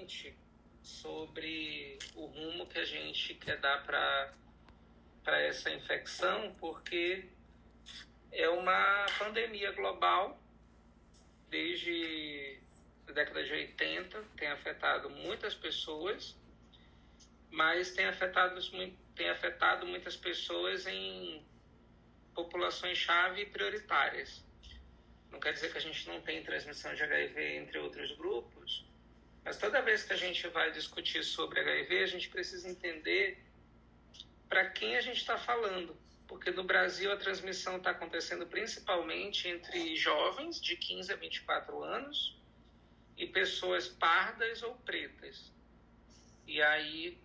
bastante sobre o rumo que a gente quer dar para essa infecção, porque é uma pandemia global desde a década de 80, tem afetado muitas pessoas, mas tem afetado muitas pessoas em populações-chave prioritárias. Não quer dizer que a gente não tem transmissão de HIV entre outros grupos, mas toda vez que a gente vai discutir sobre HIV, a gente precisa entender para quem a gente está falando. Porque no Brasil a transmissão está acontecendo principalmente entre jovens de 15 a 24 anos e pessoas pardas ou pretas. E aí,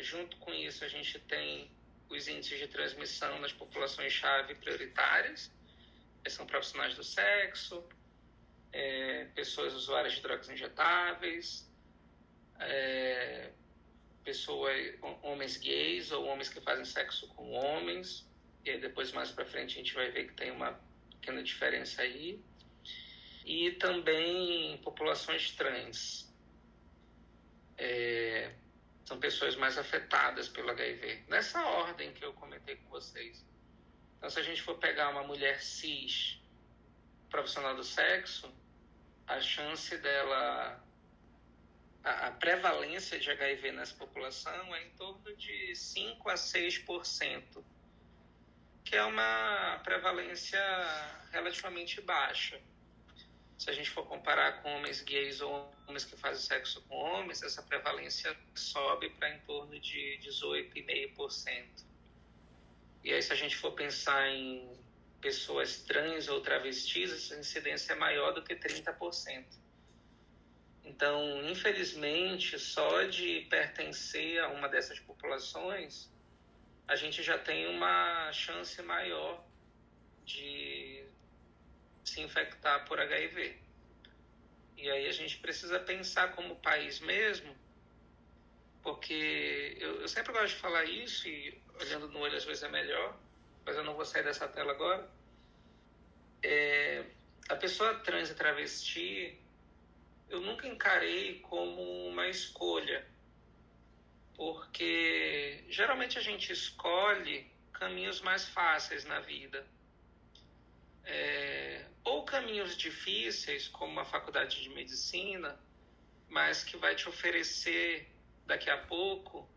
junto com isso, a gente tem os índices de transmissão nas populações-chave prioritárias, que são profissionais do sexo, pessoas usuárias de drogas injetáveis, homens gays ou homens que fazem sexo com homens, e aí depois mais para frente a gente vai ver que tem uma pequena diferença aí, e também populações trans. São pessoas mais afetadas pelo HIV, nessa ordem que eu comentei com vocês. Então, se a gente for pegar uma mulher cis, profissional do sexo, a chance dela, a prevalência de HIV nessa população é em torno de 5 a 6%, que é uma prevalência relativamente baixa. Se a gente for comparar com homens gays ou homens que fazem sexo com homens, essa prevalência sobe para em torno de 18,5%. E aí, se a gente for pensar em pessoas trans ou travestis, essa incidência é maior do que 30%. Então, infelizmente, só de pertencer a uma dessas populações, a gente já tem uma chance maior de se infectar por HIV. E aí a gente precisa pensar como país mesmo, porque eu sempre gosto de falar isso, e olhando no olho às vezes é melhor, mas eu não vou sair dessa tela agora. A pessoa trans e travesti, eu nunca encarei como uma escolha, porque geralmente a gente escolhe caminhos mais fáceis na vida, ou caminhos difíceis, como uma faculdade de medicina, mas que vai te oferecer daqui a pouco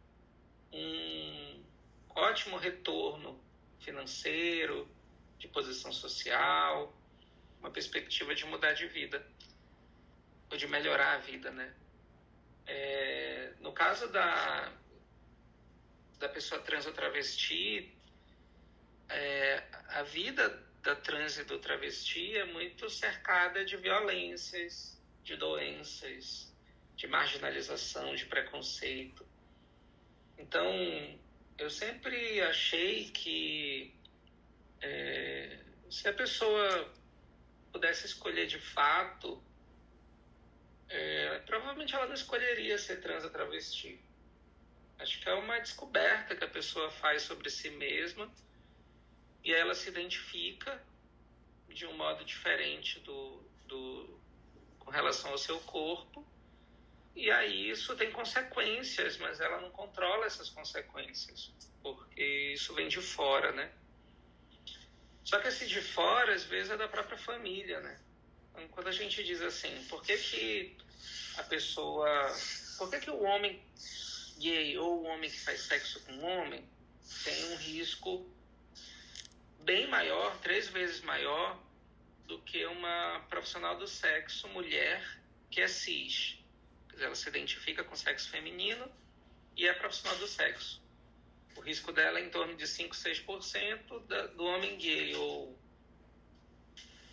um ótimo retorno financeiro, de posição social, uma perspectiva de mudar de vida, ou de melhorar a vida, né? No caso da pessoa trans ou travesti, a vida da trans e do travesti é muito cercada de violências, de doenças, de marginalização, de preconceito. Então, eu sempre achei que se a pessoa pudesse escolher de fato, provavelmente ela não escolheria ser trans ou travesti. Acho que é uma descoberta que a pessoa faz sobre si mesma, e ela se identifica de um modo diferente com relação ao seu corpo, e aí isso tem consequências, mas ela não controla essas consequências, porque isso vem de fora, né? Só que esse de fora, às vezes, é da própria família, né? Então, quando a gente diz assim, por que o homem gay ou o homem que faz sexo com um homem tem um risco bem maior, 3 vezes maior, do que uma profissional do sexo, mulher, que é cis. Quer dizer, ela se identifica com o sexo feminino e é profissional do sexo. O risco dela é em torno de 5, 6%, do homem gay ou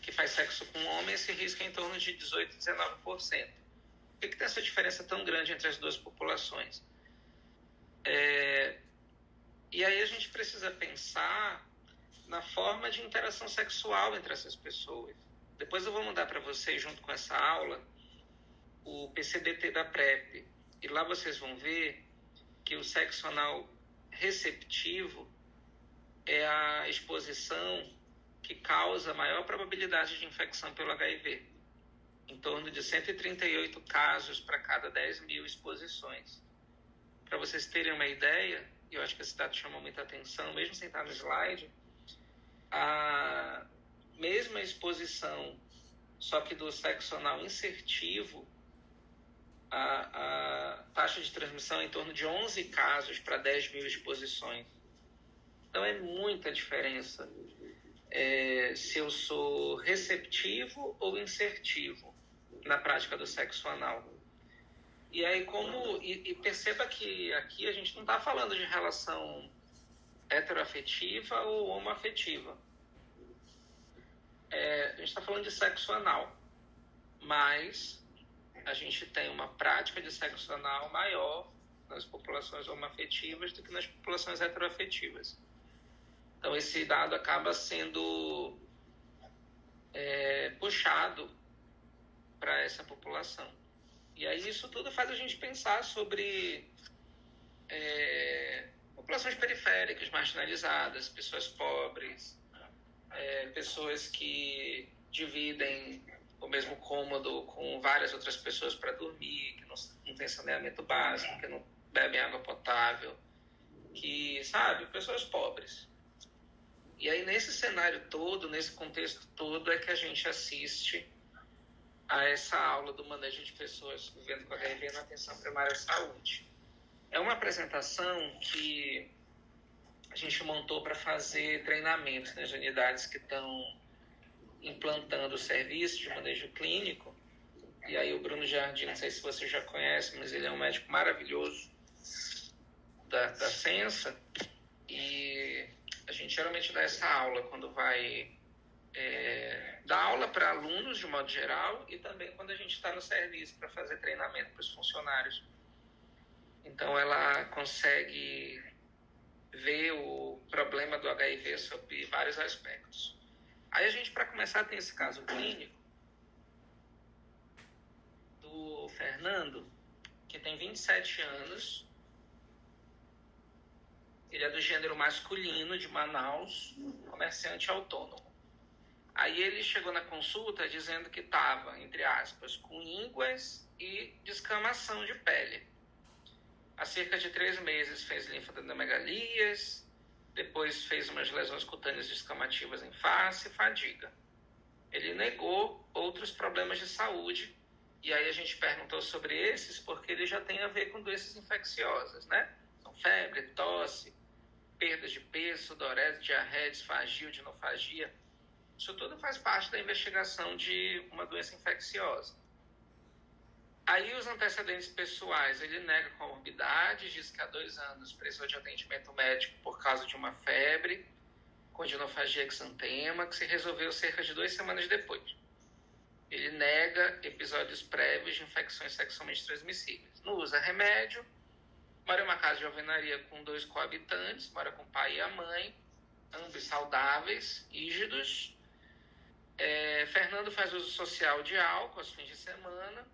que faz sexo com um homem, esse risco é em torno de 18, 19%. Por que tem essa diferença tão grande entre as duas populações? E aí a gente precisa pensar na forma de interação sexual entre essas pessoas. Depois eu vou mandar para vocês, junto com essa aula, o PCDT da PrEP. E lá vocês vão ver que o sexo anal receptivo é a exposição que causa maior probabilidade de infecção pelo HIV. em torno de 138 casos para cada 10 mil exposições. Para vocês terem uma ideia, e eu acho que esse dado chama muita atenção, mesmo sem estar no slide, a mesma exposição, só que do sexo anal insertivo, a taxa de transmissão é em torno de 11 casos para 10 mil exposições. Então é muita diferença se eu sou receptivo ou insertivo na prática do sexo anal. E aí e perceba que aqui a gente não está falando de relação heteroafetiva ou homoafetiva. A gente está falando de sexo anal, mas a gente tem uma prática de sexo anal maior nas populações homoafetivas do que nas populações heteroafetivas. Então, esse dado acaba sendo puxado para essa população. E aí isso tudo faz a gente pensar sobre populações periféricas, marginalizadas, pessoas pobres, pessoas que dividem o mesmo cômodo com várias outras pessoas para dormir, que não tem saneamento básico, que não bebem água potável, pessoas pobres. E aí, nesse cenário todo, nesse contexto todo, é que a gente assiste a essa aula do manejo de pessoas vivendo com HIV na atenção primária à saúde. É uma apresentação que a gente montou para fazer treinamento nas unidades que estão implantando o serviço de manejo clínico. E aí o Bruno Jardim, não sei se você já conhece, mas ele é um médico maravilhoso da Sensa, e a gente geralmente dá essa aula quando vai dar aula para alunos de modo geral e também quando a gente está no serviço para fazer treinamento para os funcionários. Então ela consegue ver o problema do HIV sob vários aspectos. Aí a gente, para começar, tem esse caso clínico do Fernando, que tem 27 anos. Ele é do gênero masculino, de Manaus, comerciante autônomo. Aí ele chegou na consulta dizendo que estava, entre aspas, com ínguas e descamação de pele. Há cerca de 3 meses fez linfadenomegalias, depois fez umas lesões cutâneas descamativas em face e fadiga. Ele negou outros problemas de saúde, e aí a gente perguntou sobre esses porque ele já tem a ver com doenças infecciosas, né? São febre, tosse, perdas de peso, sudorese, diarreia, disfagia, odinofagia. Isso tudo faz parte da investigação de uma doença infecciosa. Aí os antecedentes pessoais, ele nega comorbidades, diz que há 2 anos precisou de atendimento médico por causa de uma febre, com odinofagia exantema, que se resolveu cerca de 2 semanas depois. Ele nega episódios prévios de infecções sexualmente transmissíveis. Não usa remédio, mora em uma casa de alvenaria com 2 coabitantes, mora com o pai e a mãe, ambos saudáveis, rígidos. Fernando faz uso social de álcool aos fins de semana.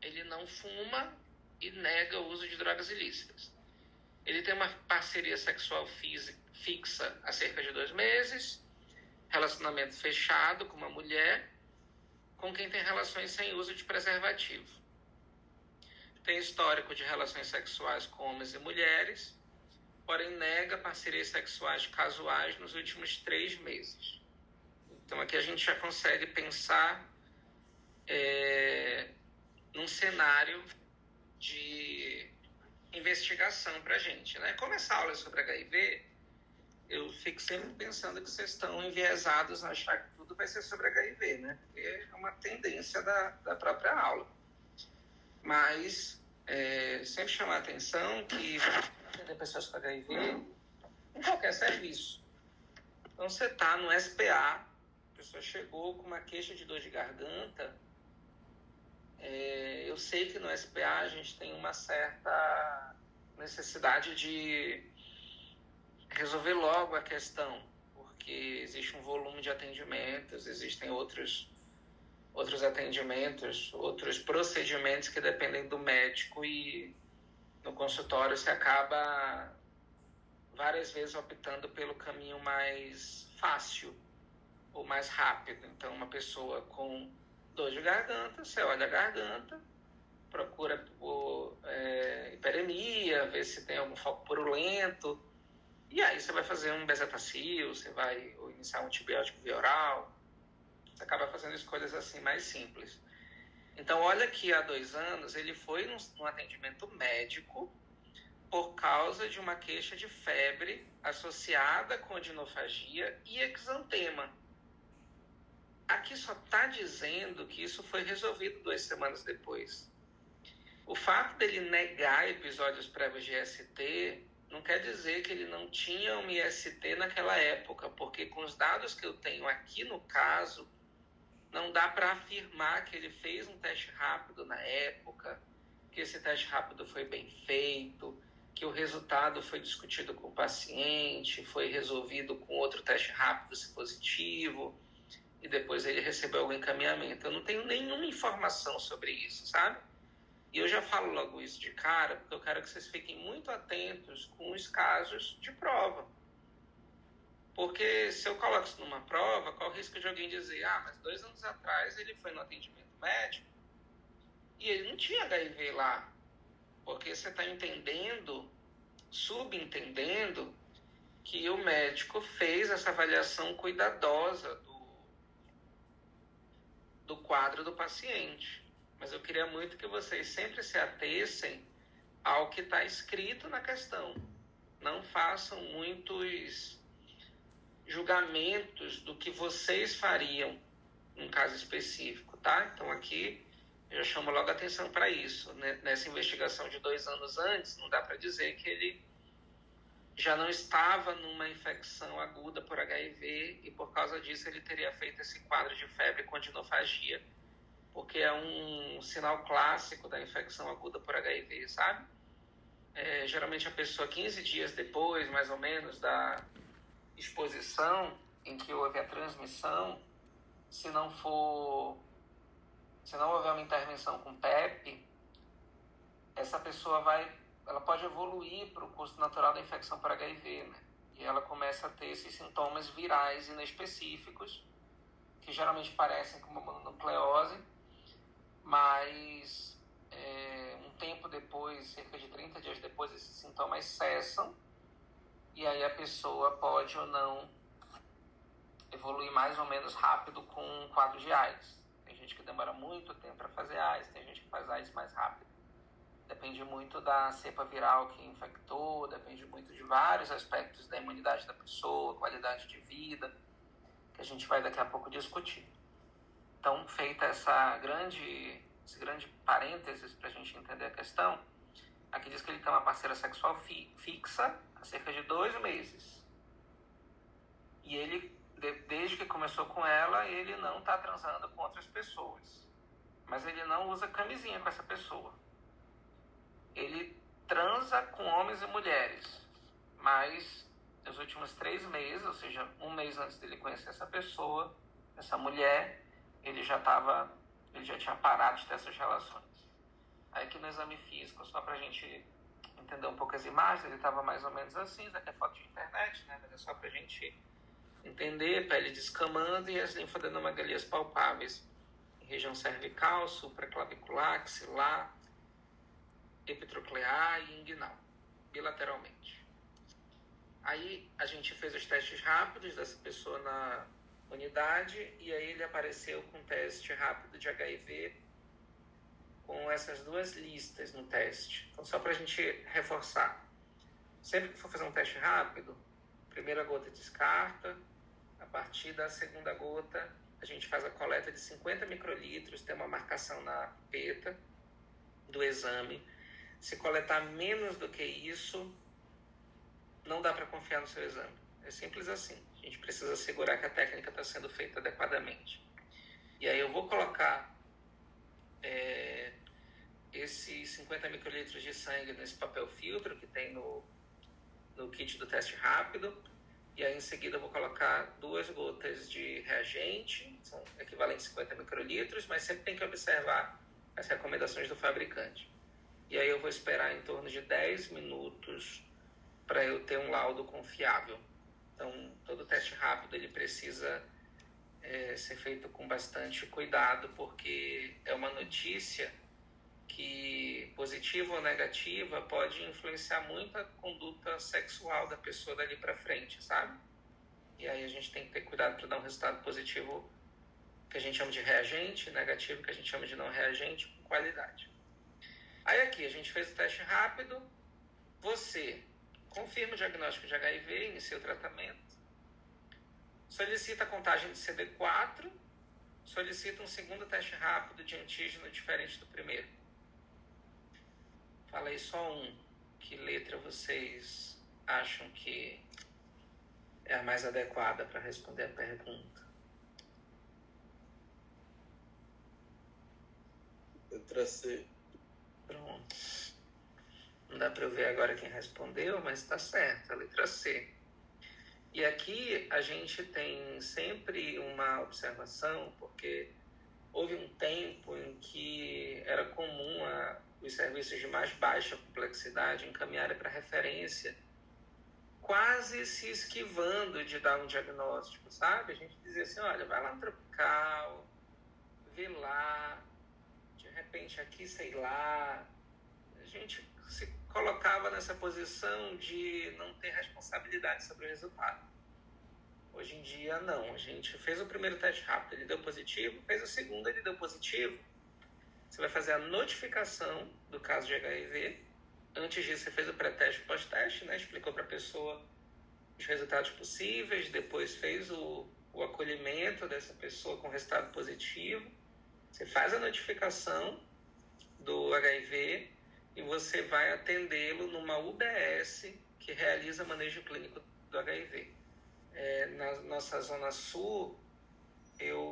Ele não fuma e nega o uso de drogas ilícitas. Ele tem uma parceria sexual fixa há cerca de 2 meses, relacionamento fechado com uma mulher com quem tem relações sem uso de preservativo. Tem histórico de relações sexuais com homens e mulheres, porém nega parcerias sexuais casuais nos últimos 3 meses. Então aqui a gente já consegue pensar num cenário de investigação para a gente, né? Como essa aula é sobre HIV, eu fico sempre pensando que vocês estão enviesados a achar que tudo vai ser sobre HIV, né? Porque é uma tendência da própria aula. Mas sempre chamar a atenção que atender pessoas com HIV em qualquer serviço. Então você está no SPA, a pessoa chegou com uma queixa de dor de garganta. Eu sei que no SPA a gente tem uma certa necessidade de resolver logo a questão, porque existe um volume de atendimentos, existem outros atendimentos, outros procedimentos que dependem do médico, e no consultório você acaba várias vezes optando pelo caminho mais fácil ou mais rápido. Então uma pessoa com dor de garganta, você olha a garganta, procura por hiperemia, ver se tem algum foco purulento, e aí você vai fazer um bezetacil, você vai iniciar um antibiótico via oral, você acaba fazendo escolhas assim mais simples. Então, olha que há 2 anos ele foi num atendimento médico por causa de uma queixa de febre associada com odinofagia e exantema. Aqui só está dizendo que isso foi resolvido 2 semanas depois. O fato dele negar episódios prévios de IST não quer dizer que ele não tinha um IST naquela época, porque com os dados que eu tenho aqui no caso, não dá para afirmar que ele fez um teste rápido na época, que esse teste rápido foi bem feito, que o resultado foi discutido com o paciente, foi resolvido com outro teste rápido se positivo, e depois ele recebeu algum encaminhamento. Eu não tenho nenhuma informação sobre isso, sabe? E eu já falo logo isso de cara, porque eu quero que vocês fiquem muito atentos com os casos de prova. Porque se eu coloco isso numa prova, qual o risco de alguém dizer, mas 2 anos atrás ele foi no atendimento médico e ele não tinha HIV lá. Porque você está entendendo, subentendendo, que o médico fez essa avaliação cuidadosa do quadro do paciente. Mas eu queria muito que vocês sempre se atessem ao que está escrito na questão. Não façam muitos julgamentos do que vocês fariam num caso específico, tá? Então aqui eu chamo logo a atenção para isso. Nessa investigação de 2 anos antes, não dá para dizer que ele já não estava numa infecção aguda por HIV e por causa disso ele teria feito esse quadro de febre com odinofagia, porque é um sinal clássico da infecção aguda por HIV, sabe? Geralmente a pessoa 15 dias depois, mais ou menos, da exposição em que houve a transmissão, se não houver uma intervenção com PEP, essa pessoa ela pode evoluir para o curso natural da infecção por HIV, né? E ela começa a ter esses sintomas virais inespecíficos, que geralmente parecem com uma mononucleose, mas um tempo depois, cerca de 30 dias depois, esses sintomas cessam, e aí a pessoa pode ou não evoluir mais ou menos rápido com um quadro de AIDS. Tem gente que demora muito tempo para fazer AIDS, tem gente que faz AIDS mais rápido. Depende muito da cepa viral que infectou, depende muito de vários aspectos da imunidade da pessoa, qualidade de vida, que a gente vai daqui a pouco discutir. Então, feita esse grande parênteses para a gente entender a questão, aqui diz que ele tem uma parceira sexual fixa há cerca de 2 meses. E ele, desde que começou com ela, ele não está transando com outras pessoas. Mas ele não usa camisinha com essa pessoa. Ele transa com homens e mulheres. Mas nos últimos 3 meses, ou seja, 1 mês antes dele conhecer essa pessoa, essa mulher, ele já tinha parado de ter essas relações. Aí aqui no exame físico, só pra gente entender um pouco as imagens, ele estava mais ou menos assim, isso aqui é foto de internet, né? Mas é só pra gente entender, pele descamando e as linfadenomegalias palpáveis em região cervical, supraclavicular, axilar, epitroclear e inguinal, bilateralmente. Aí a gente fez os testes rápidos dessa pessoa na unidade e aí ele apareceu com teste rápido de HIV com essas 2 listas no teste. Então, só para a gente reforçar. Sempre que for fazer um teste rápido, a primeira gota descarta, a partir da segunda gota, a gente faz a coleta de 50 microlitros, tem uma marcação na pipeta do exame. Se coletar menos do que isso, não dá para confiar no seu exame. É simples assim. A gente precisa assegurar que a técnica está sendo feita adequadamente. E aí eu vou colocar esses 50 microlitros de sangue nesse papel filtro que tem no kit do teste rápido. E aí em seguida eu vou colocar 2 gotas de reagente, são equivalentes a 50 microlitros, mas sempre tem que observar as recomendações do fabricante. E aí eu vou esperar em torno de 10 minutos para eu ter um laudo confiável. Então, todo teste rápido ele precisa ser feito com bastante cuidado, porque é uma notícia que, positiva ou negativa, pode influenciar muito a conduta sexual da pessoa dali para frente, sabe? E aí a gente tem que ter cuidado para dar um resultado positivo, que a gente chama de reagente, negativo, que a gente chama de não reagente, com qualidade. Aí aqui, a gente fez o teste rápido, você confirma o diagnóstico de HIV, inicia o tratamento, solicita a contagem de CD4, solicita um segundo teste rápido de antígeno diferente do primeiro. Falei só um. Que letra vocês acham que é a mais adequada para responder a pergunta? Letra C. Pronto. Não dá para eu ver agora quem respondeu, mas está certo, a letra C. E aqui a gente tem sempre uma observação, porque houve um tempo em que era comum os serviços de mais baixa complexidade encaminharem para referência, quase se esquivando de dar um diagnóstico, sabe? A gente dizia assim, olha, vai lá no Tropical, vê lá, de repente aqui, sei lá. A gente se colocava nessa posição de não ter responsabilidade sobre o resultado. Hoje em dia, não. A gente fez o primeiro teste rápido, ele deu positivo, fez o segundo, ele deu positivo. Você vai fazer a notificação do caso de HIV. Antes disso, você fez o pré-teste e pós-teste, né? Explicou para a pessoa os resultados possíveis, depois fez o acolhimento dessa pessoa com resultado positivo. Você faz a notificação do HIV e você vai atendê-lo numa UBS que realiza manejo clínico do HIV. Na nossa Zona Sul,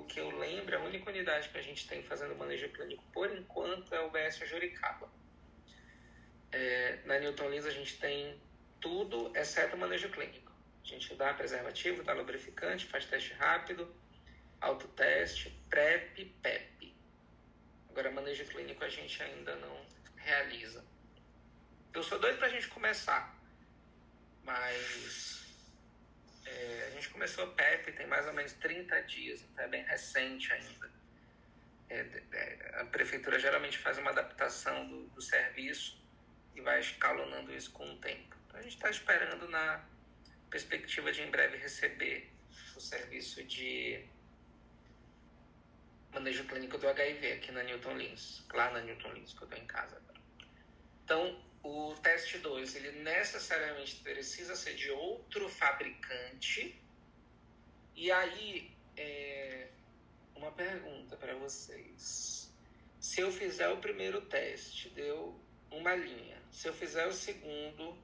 que eu lembro, a única unidade que a gente tem fazendo manejo clínico por enquanto é a UBS Juricaba. Na Newton Lins a gente tem tudo exceto o manejo clínico. A gente dá preservativo, dá lubrificante, faz teste rápido, autoteste, PrEP, PEP. Agora, manejo clínico a gente ainda não realiza. Eu sou doido pra gente começar, mas a gente começou a PEP tem mais ou menos 30 dias, então é bem recente ainda. A prefeitura geralmente faz uma adaptação do serviço e vai escalonando isso com o tempo. Então a gente está esperando na perspectiva de em breve receber o serviço de manejo clínico do HIV aqui na Newton Lins, lá na Newton Lins, que eu estou em casa agora. Então, o teste 2, ele necessariamente precisa ser de outro fabricante. E aí, uma pergunta para vocês. Se eu fizer o primeiro teste, deu uma linha. Se eu fizer o segundo...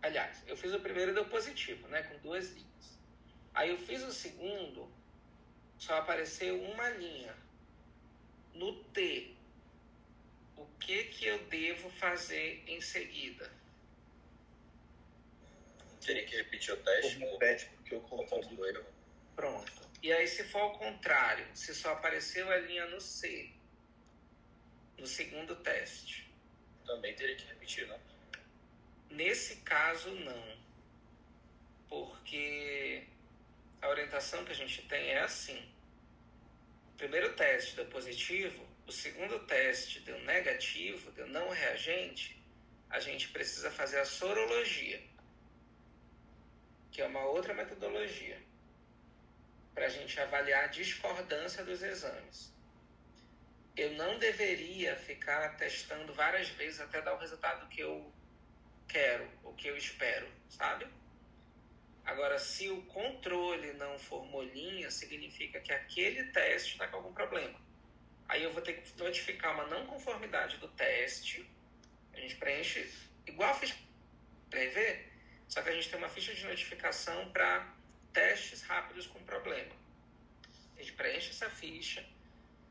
Aliás, eu fiz o primeiro e deu positivo, né? Com 2 linhas. Aí eu fiz o segundo, só apareceu uma linha. No T, o que eu devo fazer em seguida? Teria que repetir o teste? Repete, porque eu confundo o erro. Pronto. E aí, se for ao contrário, se só apareceu a linha no C, no segundo teste? Também teria que repetir, não? Nesse caso, não. Porque a orientação que a gente tem é assim. O primeiro teste deu positivo, o segundo teste deu negativo, deu não reagente, a gente precisa fazer a sorologia, que é uma outra metodologia, para a gente avaliar a discordância dos exames. Eu não deveria ficar testando várias vezes até dar o resultado que eu quero, o que eu espero, sabe? Agora, se o controle não for molinha, significa que aquele teste está com algum problema. Aí eu vou ter que notificar uma não conformidade do teste. A gente preenche igual a ficha de HIV, só que a gente tem uma ficha de notificação para testes rápidos com problema. A gente preenche essa ficha,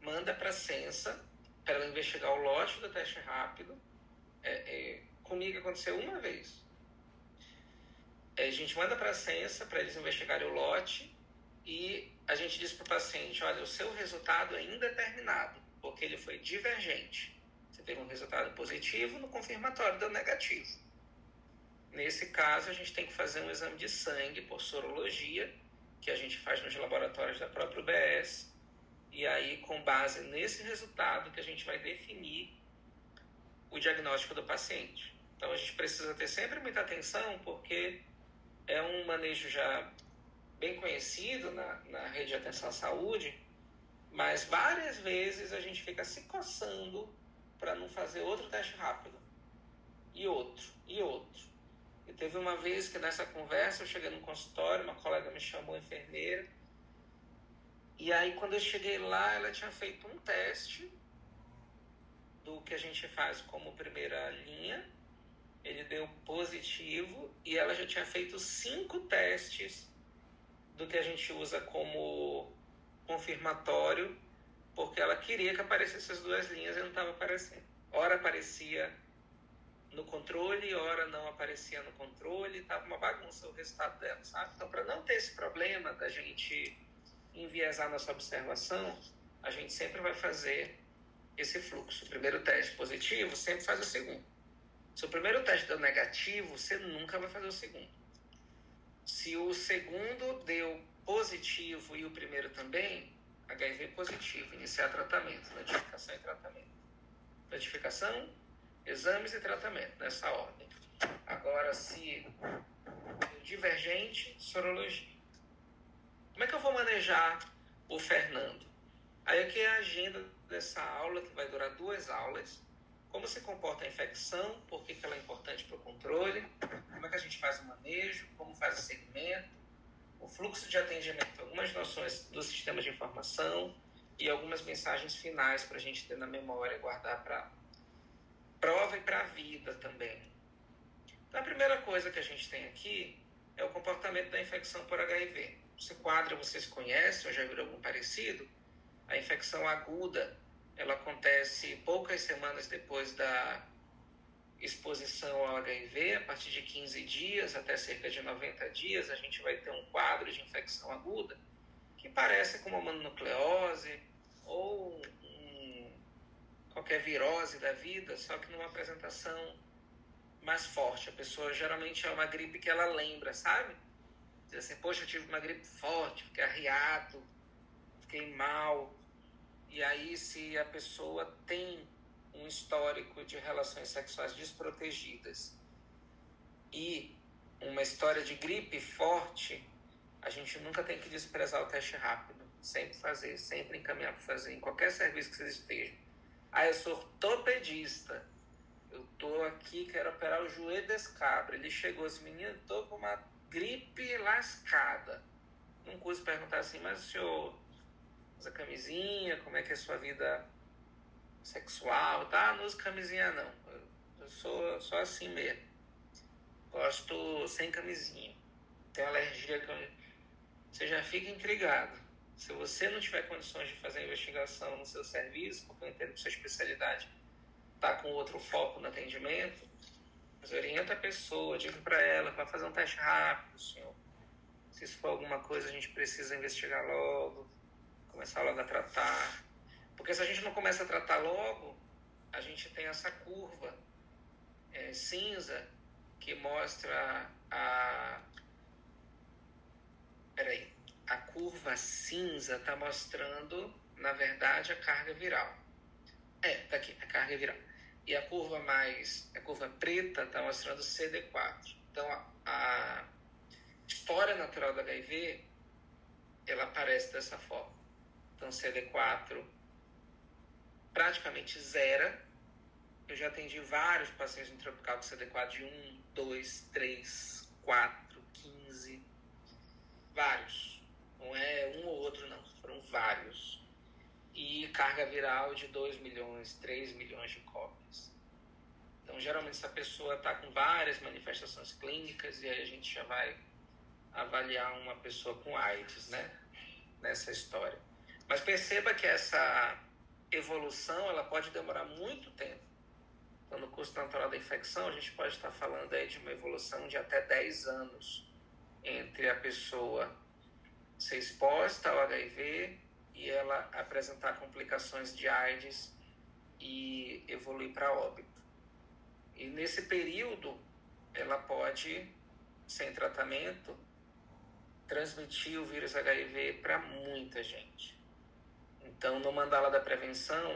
manda para a Censa, para ela investigar o lote do teste rápido. Comigo aconteceu uma vez. A gente manda para a Censa, para eles investigarem o lote, e a gente diz para o paciente, olha, o seu resultado é indeterminado, porque ele foi divergente. Você teve um resultado positivo, no confirmatório deu negativo. Nesse caso, a gente tem que fazer um exame de sangue por sorologia que a gente faz nos laboratórios da própria UBS, e aí, com base nesse resultado, que a gente vai definir o diagnóstico do paciente. Então, a gente precisa ter sempre muita atenção, porque é um manejo já bem conhecido na rede de atenção à saúde, mas várias vezes a gente fica se coçando para não fazer outro teste rápido. E outro. E teve uma vez que nessa conversa eu cheguei num consultório, uma colega me chamou, enfermeira, e aí quando eu cheguei lá, ela tinha feito um teste do que a gente faz como primeira linha, ele deu positivo, e ela já tinha feito 5 testes do que a gente usa como confirmatório, porque ela queria que aparecessem as 2 linhas e não estava aparecendo. Ora aparecia no controle, ora não aparecia no controle, estava uma bagunça o resultado dela, sabe? Então, para não ter esse problema da gente enviesar nossa observação, a gente sempre vai fazer esse fluxo. O primeiro teste positivo, sempre faz o segundo. Se o primeiro teste deu negativo, você nunca vai fazer o segundo. Se o segundo deu positivo e o primeiro também, HIV positivo, iniciar tratamento, notificação e tratamento. Notificação, exames e tratamento, nessa ordem. Agora, se divergente, sorologia. Como é que eu vou manejar o Fernando? Aí aqui é a agenda dessa aula, que vai durar 2 aulas. Como se comporta a infecção, por que ela é importante para o controle, como é que a gente faz o manejo, como faz o segmento, o fluxo de atendimento, algumas noções do sistema de informação e algumas mensagens finais para a gente ter na memória e guardar para prova e para a vida também. Então, a primeira coisa que a gente tem aqui é o comportamento da infecção por HIV. Esse quadro vocês conhecem ou já viram algum parecido? A infecção aguda, ela acontece poucas semanas depois da exposição ao HIV. A partir de 15 dias até cerca de 90 dias, a gente vai ter um quadro de infecção aguda que parece com uma mononucleose ou qualquer virose da vida, só que numa apresentação mais forte. A pessoa geralmente é uma gripe que ela lembra, sabe? Diz assim, poxa, eu tive uma gripe forte, fiquei arriado, fiquei mal. E aí, se a pessoa tem um histórico de relações sexuais desprotegidas e uma história de gripe forte, a gente nunca tem que desprezar o teste rápido. Sempre fazer, sempre encaminhar para fazer, em qualquer serviço que vocês estejam. Ah, eu sou ortopedista, eu tô aqui, quero operar o joelho desse cabra. Ele chegou assim, menino, tô com uma gripe lascada. Não custa perguntar assim, mas o senhor usa camisinha, como é que é a sua vida sexual, tá? Não uso camisinha não, eu sou assim mesmo, gosto sem camisinha, tenho alergia, você já fica intrigado. Se você não tiver condições de fazer a investigação no seu serviço, porque eu entendo que sua especialidade está com outro foco no atendimento, mas orienta a pessoa, diga para ela, para fazer um teste rápido, senhor, se isso for alguma coisa a gente precisa investigar logo, começar logo a tratar. Porque se a gente não começa a tratar logo, a gente tem essa curva cinza que mostra a curva cinza está mostrando, na verdade, a carga viral. Tá aqui, a carga viral. E a curva preta está mostrando o CD4. Então, a história natural do HIV, ela aparece dessa forma. Então, CD4 praticamente zero. Eu já atendi vários pacientes no tropical com CD4 de 1, 2, 3, 4, 15. Vários. Não é um ou outro, não. Foram vários. E carga viral de 2 milhões, 3 milhões de cópias. Então, geralmente, essa pessoa está com várias manifestações clínicas e aí a gente já vai avaliar uma pessoa com AIDS, né? Nessa história. Mas perceba que essa evolução ela pode demorar muito tempo. Então, no curso natural da infecção, a gente pode estar falando aí de uma evolução de até 10 anos entre a pessoa ser exposta ao HIV e ela apresentar complicações de AIDS e evoluir para óbito. E nesse período, ela pode, sem tratamento, transmitir o vírus HIV para muita gente. Então, no mandala da prevenção,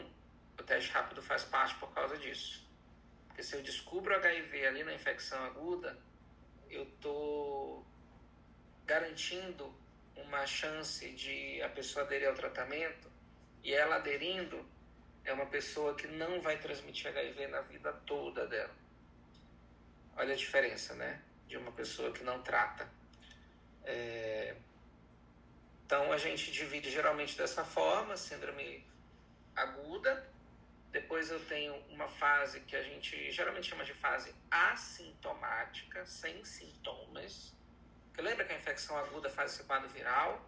o teste rápido faz parte por causa disso. Porque se eu descubro HIV ali na infecção aguda, eu estou garantindo uma chance de a pessoa aderir ao tratamento, e ela aderindo é uma pessoa que não vai transmitir HIV na vida toda dela. Olha a diferença, né? De uma pessoa que não trata. Então, a gente divide geralmente dessa forma, síndrome aguda. Depois eu tenho uma fase que a gente geralmente chama de fase assintomática, sem sintomas. Porque lembra que a infecção aguda faz esse quadro viral?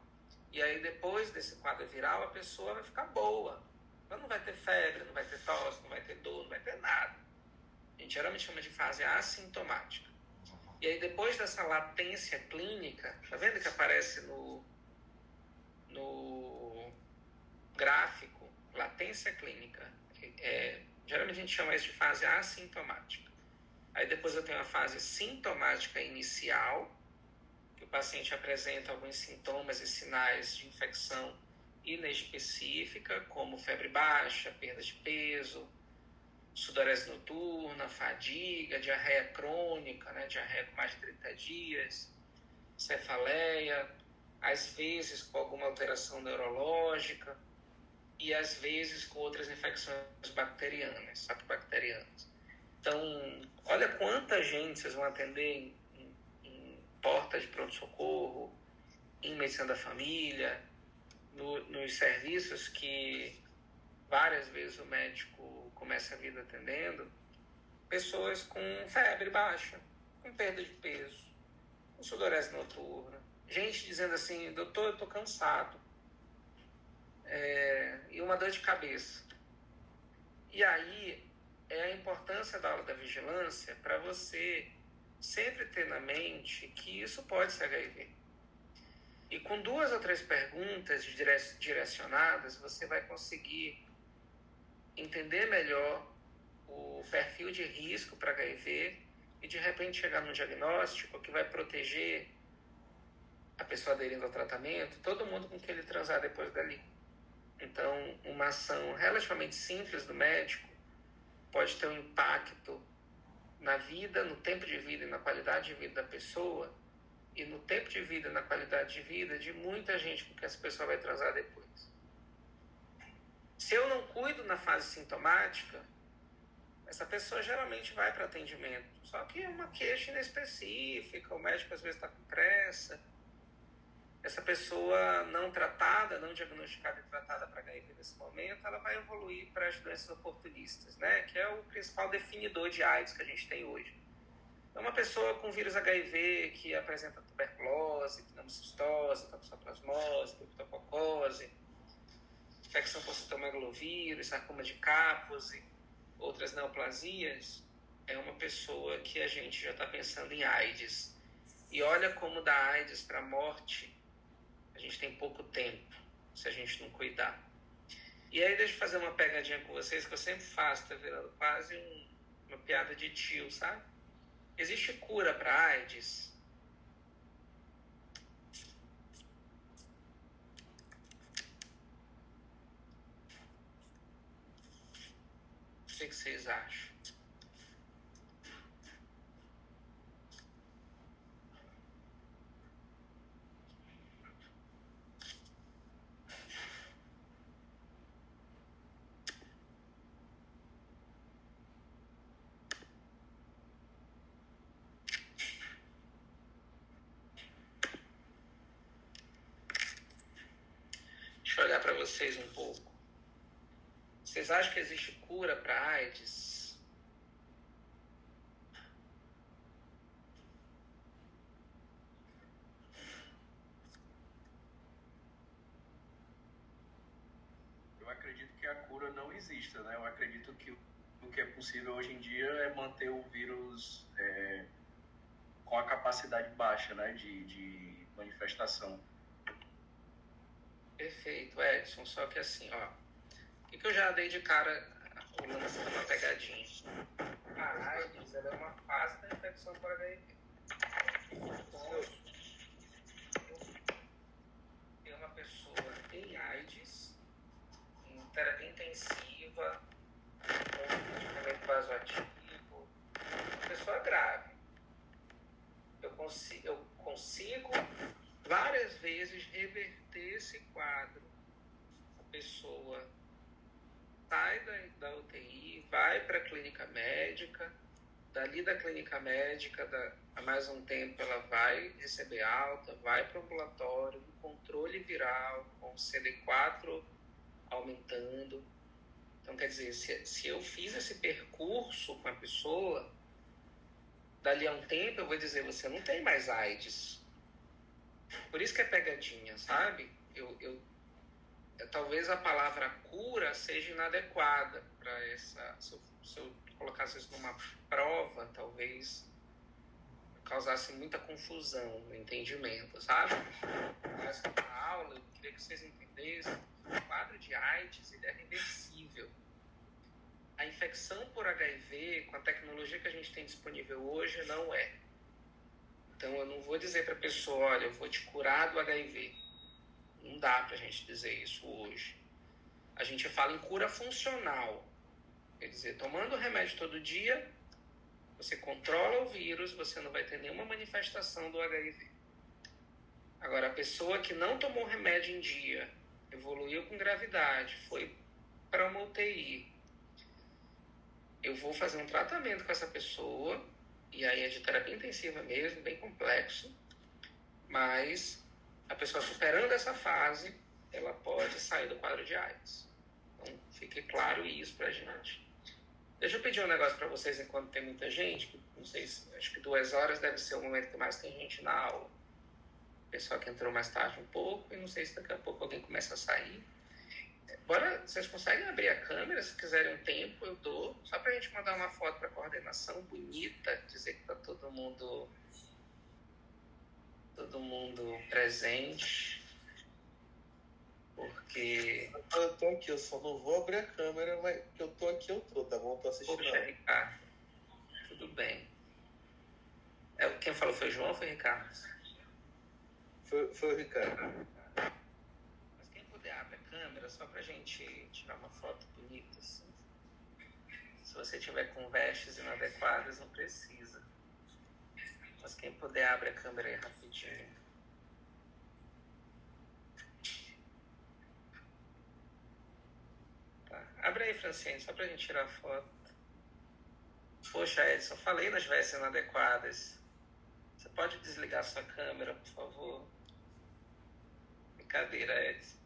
E aí, depois desse quadro viral, a pessoa vai ficar boa. Ela não vai ter febre, não vai ter tosse, não vai ter dor, não vai ter nada. A gente geralmente chama de fase assintomática. E aí, depois dessa latência clínica, tá vendo que aparece no gráfico, latência clínica. Geralmente a gente chama isso de fase assintomática. Aí depois eu tenho a fase sintomática inicial, que o paciente apresenta alguns sintomas e sinais de infecção inespecífica, como febre baixa, perda de peso, sudorese noturna, fadiga, diarreia crônica, né? Diarreia com mais de 30 dias, cefaleia, às vezes com alguma alteração neurológica e às vezes com outras infecções bacterianas, bacterianas. Então, olha quanta gente vocês vão atender em porta de pronto-socorro, em medicina da família, nos serviços que várias vezes o médico começa a vida atendendo, pessoas com febre baixa, com perda de peso, com sudorese noturna, gente dizendo assim, doutor, eu estou cansado, e uma dor de cabeça. E aí é a importância da aula da vigilância para você sempre ter na mente que isso pode ser HIV. E com 2 ou 3 perguntas direcionadas, você vai conseguir entender melhor o perfil de risco para HIV e de repente chegar num diagnóstico que vai proteger a pessoa aderindo ao tratamento, todo mundo com quem ele transar depois dali. Então, uma ação relativamente simples do médico pode ter um impacto na vida, no tempo de vida e na qualidade de vida da pessoa, e no tempo de vida e na qualidade de vida de muita gente com quem essa pessoa vai transar depois. Se eu não cuido na fase sintomática, essa pessoa geralmente vai para atendimento. Só que é uma queixa inespecífica, o médico às vezes está com pressa. Essa pessoa não tratada, não diagnosticada e tratada para HIV nesse momento, ela vai evoluir para as doenças oportunistas, né? Que é o principal definidor de AIDS que a gente tem hoje. Então, uma pessoa com vírus HIV que apresenta tuberculose, pneumocistose, toxoplasmose, criptococose, infecção por citomegalovírus, sarcoma de Kaposi, outras neoplasias, é uma pessoa que a gente já está pensando em AIDS. E olha como da AIDS para a morte a gente tem pouco tempo, se a gente não cuidar. E aí deixa eu fazer uma pegadinha com vocês, que eu sempre faço, tá virando quase uma piada de tio, sabe? Existe cura para AIDS? O que vocês acham? Deixa eu olhar para vocês um pouco. Vocês acham que existe cura para AIDS? Eu acredito que a cura não exista, né? Eu acredito que o que é possível hoje em dia é manter o vírus com a capacidade baixa, né, de manifestação. Perfeito, Edson. Só que assim, ó, o que eu já dei de cara lançando uma pegadinha? A AIDS ela é uma fase da infecção por HIV. Então, terapia intensiva, com medicamento vasoativo, pessoa grave. Eu consigo várias vezes reverter esse quadro. A pessoa sai da UTI, vai para a clínica médica, dali da clínica médica, há mais um tempo ela vai receber alta, vai para o ambulatório, um controle viral, com o CD4 aumentando. Então, quer dizer, se eu fiz esse percurso com a pessoa, dali a um tempo eu vou dizer, você não tem mais AIDS. Por isso que é pegadinha, sabe? Talvez a palavra cura seja inadequada para essa... Se eu colocasse isso numa prova, talvez causasse muita confusão no entendimento, sabe? Mas na aula, eu queria que vocês entendessem que o quadro de AIDS ele é reversível. A infecção por HIV, com a tecnologia que a gente tem disponível hoje, não é. Então, eu não vou dizer para a pessoa, olha, eu vou te curar do HIV. Não dá para a gente dizer isso hoje. A gente fala em cura funcional. Quer dizer, tomando o remédio todo dia, você controla o vírus, você não vai ter nenhuma manifestação do HIV. Agora, a pessoa que não tomou remédio em dia, evoluiu com gravidade, foi para uma UTI, eu vou fazer um tratamento com essa pessoa, e aí é de terapia intensiva mesmo, bem complexo, mas a pessoa superando essa fase, ela pode sair do quadro de AIDS. Então, fique claro isso pra gente. Deixa eu pedir um negócio para vocês enquanto tem muita gente. Não sei, acho que 2 horas deve ser o momento que mais tem gente na aula. O pessoal que entrou mais tarde um pouco, e não sei se daqui a pouco alguém começa a sair. Bora, vocês conseguem abrir a câmera? Se quiserem um tempo, eu dou. Só para a gente mandar uma foto para coordenação bonita, dizer que está todo mundo presente. Porque... Eu tô aqui, eu só não vou abrir a câmera, mas que eu tô aqui, tá bom? Tô assistindo. Poxa, Ricardo, tudo bem. Quem falou foi o João ou foi o Ricardo? Foi o Ricardo. Mas quem puder abrir a câmera, só pra gente tirar uma foto bonita, assim. Se você tiver com vestes inadequadas, não precisa. Mas quem puder abre a câmera aí rapidinho. Abre aí, Francine, só pra gente tirar a foto. Poxa, Edson, falei nas vestes inadequadas. Você pode desligar sua câmera, por favor? Brincadeira, Edson.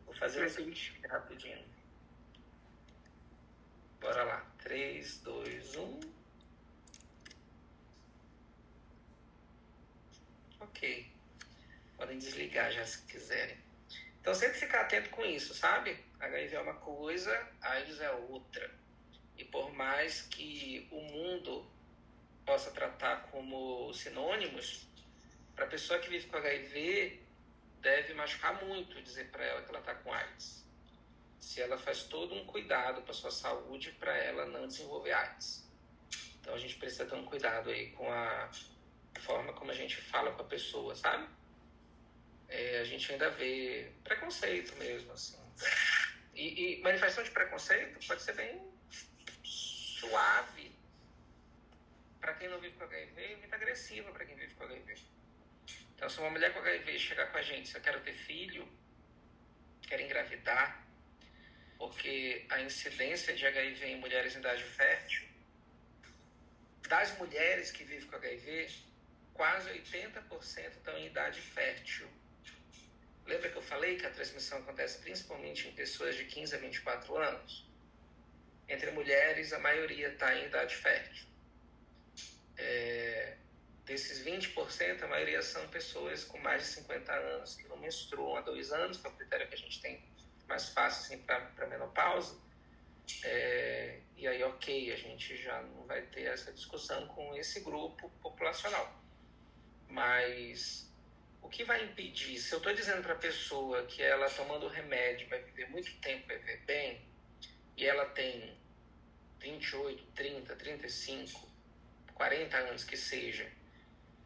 Vou fazer o seguinte rapidinho. Bora lá. 3, 2, 1. Ok. Podem desligar já se quiserem. Então, sempre ficar atento com isso, sabe? HIV é uma coisa, AIDS é outra. E por mais que o mundo possa tratar como sinônimos, para a pessoa que vive com HIV, deve machucar muito dizer para ela que ela está com AIDS. Se ela faz todo um cuidado para a sua saúde, para ela não desenvolver AIDS. Então, a gente precisa ter um cuidado aí com a forma como a gente fala com a pessoa, sabe? A gente ainda vê preconceito mesmo, assim. E manifestação de preconceito pode ser bem suave para quem não vive com HIV e muito agressiva para quem vive com HIV. Então, se uma mulher com HIV chegar com a gente, se eu quero ter filho, quero engravidar, porque a incidência de HIV em mulheres em idade fértil, das mulheres que vivem com HIV, quase 80% estão em idade fértil. Lembra que eu falei que a transmissão acontece principalmente em pessoas de 15 a 24 anos? Entre mulheres, a maioria está em idade fértil. Desses 20%, a maioria são pessoas com mais de 50 anos que não menstruam há 2 anos, que é o critério que a gente tem mais fácil assim, para menopausa. E aí, ok, a gente já não vai ter essa discussão com esse grupo populacional. Mas o que vai impedir? Se eu estou dizendo para a pessoa que ela tomando o remédio vai viver muito tempo, vai viver bem, e ela tem 28, 30, 35, 40 anos que seja,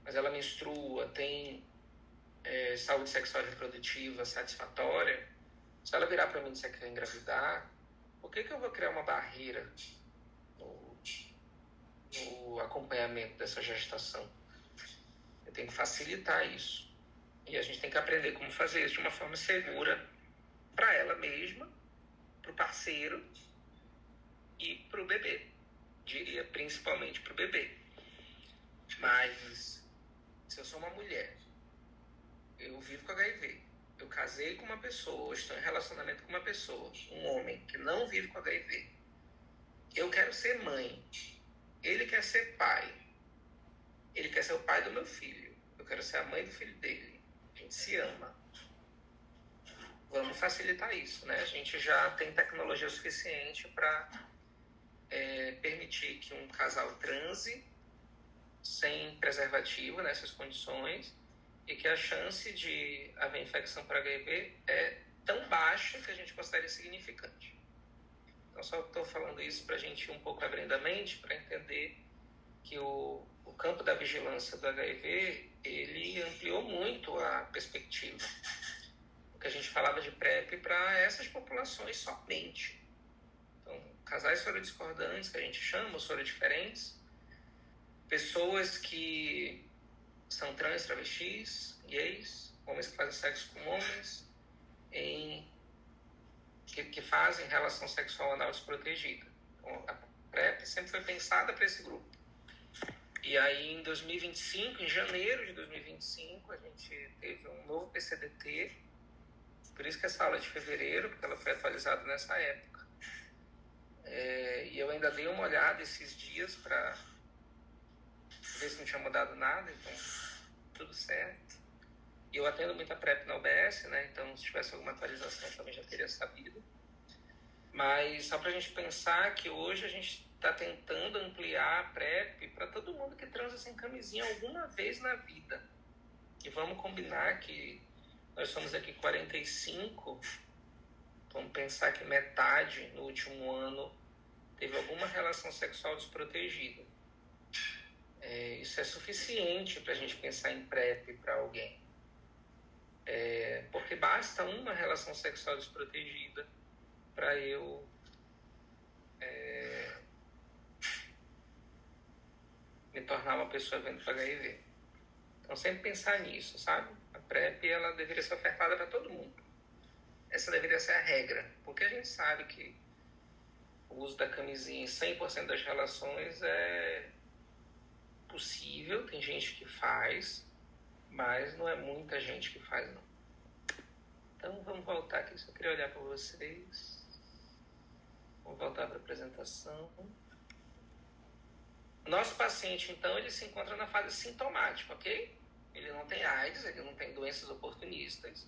mas ela menstrua, tem saúde sexual e reprodutiva satisfatória, Se ela virar para mim e disser que quer engravidar, por que eu vou criar uma barreira no acompanhamento dessa gestação? Eu tenho que facilitar isso. E a gente tem que aprender como fazer isso de uma forma segura para ela mesma, para o parceiro e para o bebê. Diria principalmente para o bebê. Mas, se eu sou uma mulher, eu vivo com HIV, eu casei com uma pessoa, estou em relacionamento com uma pessoa, um homem que não vive com HIV, eu quero ser mãe, ele quer ser pai, ele quer ser o pai do meu filho, eu quero ser a mãe do filho dele, a gente se ama. Vamos facilitar isso, né? A gente já tem tecnologia suficiente para permitir que um casal transe sem preservativo nessas condições e que a chance de haver infecção por HIV é tão baixa que a gente considera insignificante. Então, só estou falando isso para a gente ir um pouco abrindo a mente, para entender que o campo da vigilância do HIV, ele ampliou muito a perspectiva. O que a gente falava de PrEP para essas populações somente. Então, casais sorodiscordantes, que a gente chama, ou sorodiferentes, pessoas que são trans, travestis, gays, homens que fazem sexo com homens, que fazem relação sexual anal desprotegida. Então, a PrEP sempre foi pensada para esse grupo. E aí, em 2025, em janeiro de 2025, a gente teve um novo PCDT, por isso que essa aula é de fevereiro, porque ela foi atualizada nessa época. E eu ainda dei uma olhada esses dias para ver se não tinha mudado nada, então tudo certo. E eu atendo muita PrEP na UBS, né? Então se tivesse alguma atualização eu também já teria sabido. Mas só para a gente pensar que hoje a gente está tentando ampliar a PrEP para todo mundo que transa sem camisinha alguma vez na vida. E vamos combinar que nós somos aqui 45, vamos pensar que metade no último ano teve alguma relação sexual desprotegida. Isso é suficiente para a gente pensar em PrEP para alguém. Porque basta uma relação sexual desprotegida para eu me tornar uma pessoa vendo para HIV. Então, sempre pensar nisso, sabe? A PrEP, ela deveria ser ofertada para todo mundo. Essa deveria ser a regra, porque a gente sabe que o uso da camisinha em 100% das relações é possível, tem gente que faz, mas não é muita gente que faz, não. Então, vamos voltar aqui, só queria olhar para vocês. Vamos voltar para a apresentação. Nosso paciente, então, ele se encontra na fase sintomática, ok? Ele não tem AIDS, ele não tem doenças oportunistas,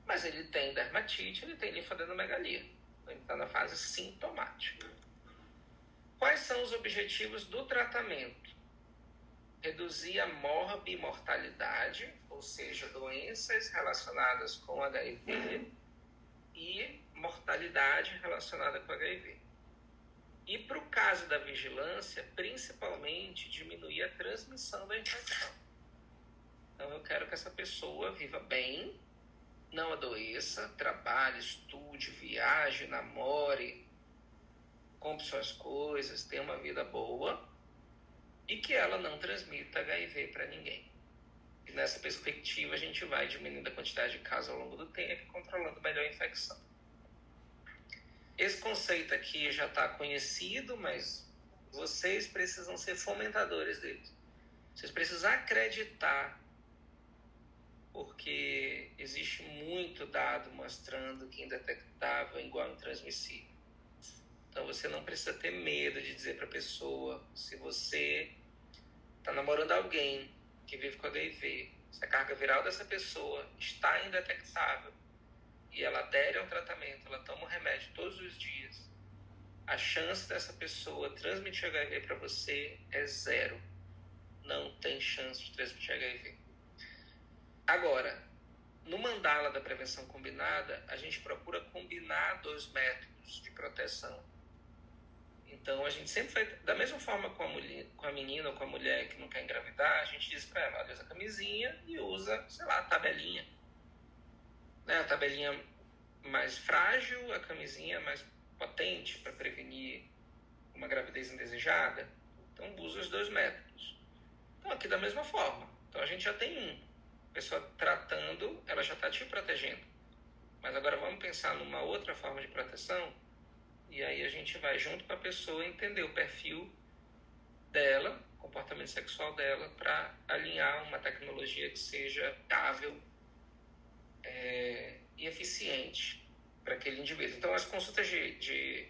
mas ele tem dermatite, ele tem linfadenomegalia. Então, ele está na fase sintomática. Quais são os objetivos do tratamento? Reduzir a morbimortalidade, ou seja, doenças relacionadas com HIV e mortalidade relacionada com HIV. E para o caso da vigilância, principalmente diminuir a transmissão da infecção. Então eu quero que essa pessoa viva bem, não adoeça, trabalhe, estude, viaje, namore, compre suas coisas, tenha uma vida boa e que ela não transmita HIV para ninguém. E nessa perspectiva a gente vai diminuindo a quantidade de casos ao longo do tempo e controlando melhor a infecção. Esse conceito aqui já está conhecido, mas vocês precisam ser fomentadores dele. Vocês precisam acreditar, porque existe muito dado mostrando que indetectável é igual a intransmissível. Então você não precisa ter medo de dizer para a pessoa, se você está namorando alguém que vive com HIV, se a carga viral dessa pessoa está indetectável, e ela adere ao tratamento, ela toma o remédio todos os dias, a chance dessa pessoa transmitir HIV para você é zero. Não tem chance de transmitir HIV. Agora, no mandala da prevenção combinada, a gente procura combinar dois métodos de proteção. Então, a gente sempre vai, da mesma forma com a menina ou com a mulher que não quer engravidar, a gente diz para ela, usa a camisinha e usa, sei lá, a tabelinha. Né? A tabelinha mais frágil, a camisinha mais potente para prevenir uma gravidez indesejada. Então, usa os 2 métodos. Então, aqui da mesma forma. Então, a gente já tem a pessoa tratando, ela já está te protegendo. Mas agora vamos pensar numa outra forma de proteção, e aí a gente vai junto com a pessoa entender o perfil dela, o comportamento sexual dela, para alinhar uma tecnologia que seja viável e eficiente para aquele indivíduo. Então, as consultas de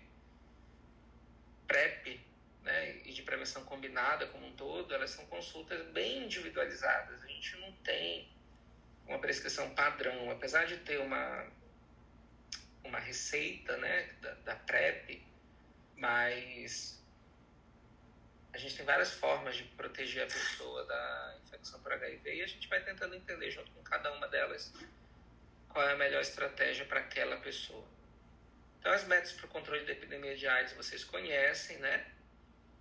PrEP, né, e de prevenção combinada como um todo, elas são consultas bem individualizadas. A gente não tem uma prescrição padrão, apesar de ter uma receita, né, da PrEP, mas a gente tem várias formas de proteger a pessoa da infecção por HIV, e a gente vai tentando entender junto com cada uma delas qual é a melhor estratégia para aquela pessoa. Então, as metas para o controle da epidemia de AIDS vocês conhecem, né?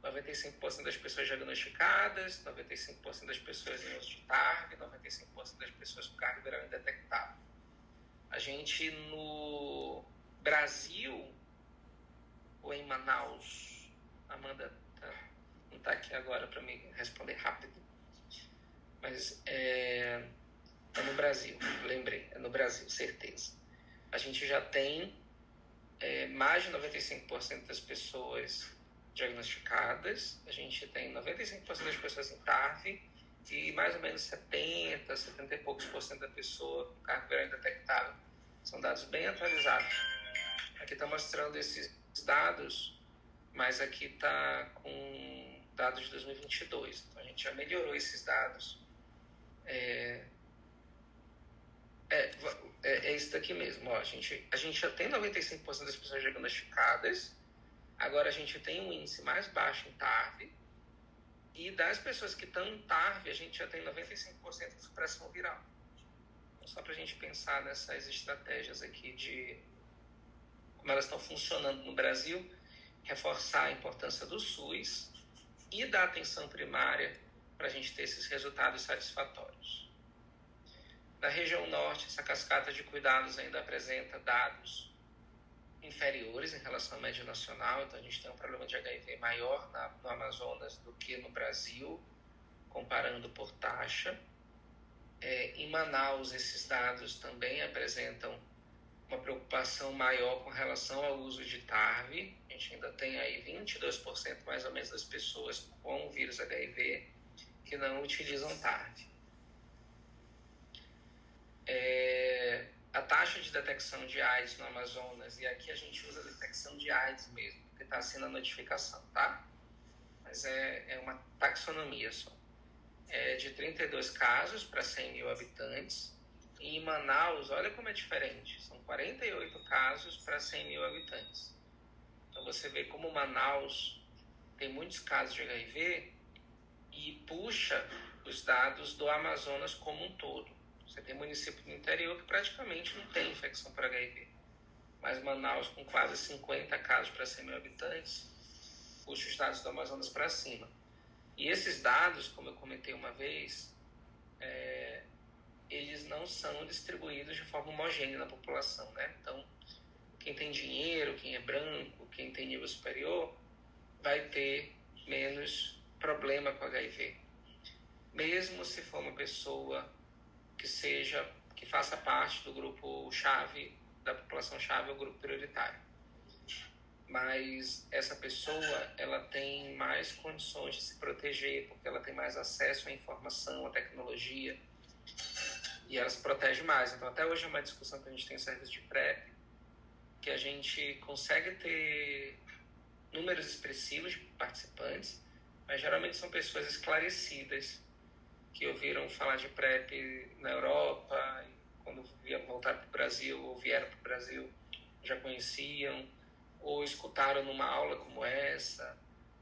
95% das pessoas diagnosticadas, 95% das pessoas em uso de TARV, 95% das pessoas com carga viral indetectável. A gente, no Brasil, ou em Manaus, Amanda não está aqui agora para me responder rápido, mas é no Brasil, lembrei, é no Brasil, certeza. A gente já tem mais de 95% das pessoas diagnosticadas, a gente tem 95% das pessoas em TARV e mais ou menos 70 e poucos por cento da pessoa com carga viral indetectável. São dados bem atualizados. Aqui está mostrando esses dados, mas aqui está com dados de 2022. Então a gente já melhorou esses dados. É isso daqui mesmo. Ó, a gente já tem 95% das pessoas diagnosticadas. Agora a gente tem um índice mais baixo em TARV. E das pessoas que estão em TARV, a gente já tem 95% de supressão viral. Então, só para a gente pensar nessas estratégias aqui de como elas estão funcionando no Brasil, reforçar a importância do SUS e da atenção primária para a gente ter esses resultados satisfatórios. Na região norte, essa cascata de cuidados ainda apresenta dados inferiores em relação à média nacional, então a gente tem um problema de HIV maior no Amazonas do que no Brasil, comparando por taxa. Em Manaus, esses dados também apresentam uma preocupação maior com relação ao uso de TARV. A gente ainda tem aí 22% mais ou menos das pessoas com o vírus HIV que não utilizam TARV. A taxa de detecção de AIDS no Amazonas, e aqui a gente usa a detecção de AIDS mesmo, porque está assim na notificação, tá? Mas é uma taxonomia só. É de 32 casos para 100 mil habitantes. E em Manaus, olha como é diferente, são 48 casos para 100 mil habitantes. Então você vê como Manaus tem muitos casos de HIV e puxa os dados do Amazonas como um todo. Você tem município do interior que praticamente não tem infecção por HIV. Mas Manaus, com quase 50 casos para 100 mil habitantes, puxa os dados do Amazonas para cima. E esses dados, como eu comentei uma vez, eles não são distribuídos de forma homogênea na população, né? Então, quem tem dinheiro, quem é branco, quem tem nível superior, vai ter menos problema com HIV. Mesmo se for uma pessoa que faça parte do grupo chave, da população chave, ou grupo prioritário. Mas essa pessoa, ela tem mais condições de se proteger, porque ela tem mais acesso à informação, à tecnologia, e ela se protege mais. Então, até hoje é uma discussão que a gente tem em serviço de PrEP, que a gente consegue ter números expressivos de participantes, mas geralmente são pessoas esclarecidas, que ouviram falar de PrEP na Europa, e quando voltaram para o Brasil, ou vieram para o Brasil, já conheciam, ou escutaram numa aula como essa,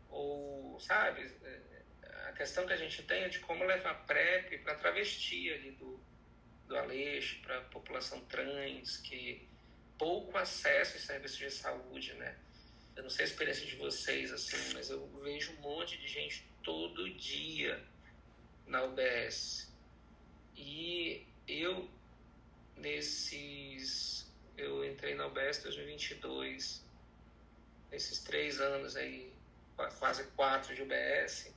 ou, sabe, a questão que a gente tem é de como levar PrEP para a travesti ali do Aleixo, para a população trans, que pouco acesso a serviços de saúde, né? Eu não sei a experiência de vocês, assim, mas eu vejo um monte de gente todo dia na UBS. E eu, nesses eu entrei na UBS em 2022, nesses 3 anos aí, quase 4 de UBS,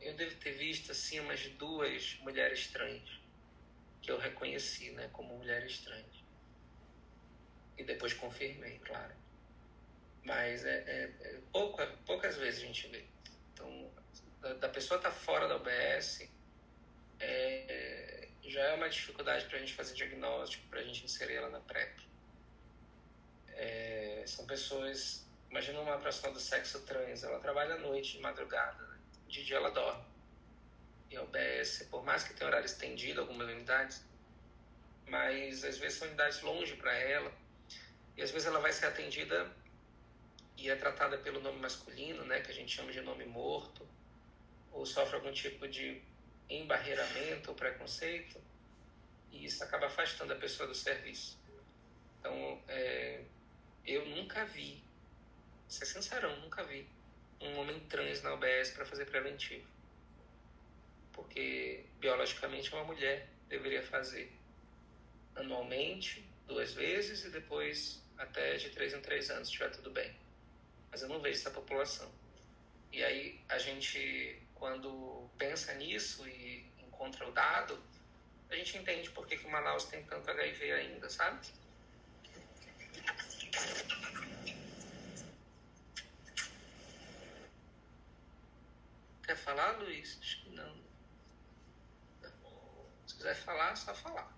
eu devo ter visto assim umas 2 mulheres trans que eu reconheci, né, como mulheres trans. E depois confirmei, claro. Mas poucas vezes a gente vê. Então, da pessoa estar fora da UBS, já é uma dificuldade para a gente fazer diagnóstico, para a gente inserir ela na PrEP. São pessoas... Imagina uma profissional do sexo trans, ela trabalha à noite, de madrugada, né? De dia ela dorme. E a UBS, por mais que tenha horário estendido, algumas unidades, mas às vezes são unidades longe para ela, e às vezes ela vai ser atendida e é tratada pelo nome masculino, né, que a gente chama de nome morto, ou sofre algum tipo de embarreiramento ou preconceito, e isso acaba afastando a pessoa do serviço. Então, eu nunca vi, ser sincerão, nunca vi um homem trans na UBS para fazer preventivo. Porque, biologicamente, uma mulher deveria fazer anualmente, 2 vezes, e depois até de 3 em 3 anos, se estiver tudo bem. Mas eu não vejo essa população. E aí, a gente, quando pensa nisso e encontra o dado, a gente entende por que Manaus tem tanto HIV ainda, sabe? Quer falar, Luiz? Acho que não. Se quiser falar, é só falar.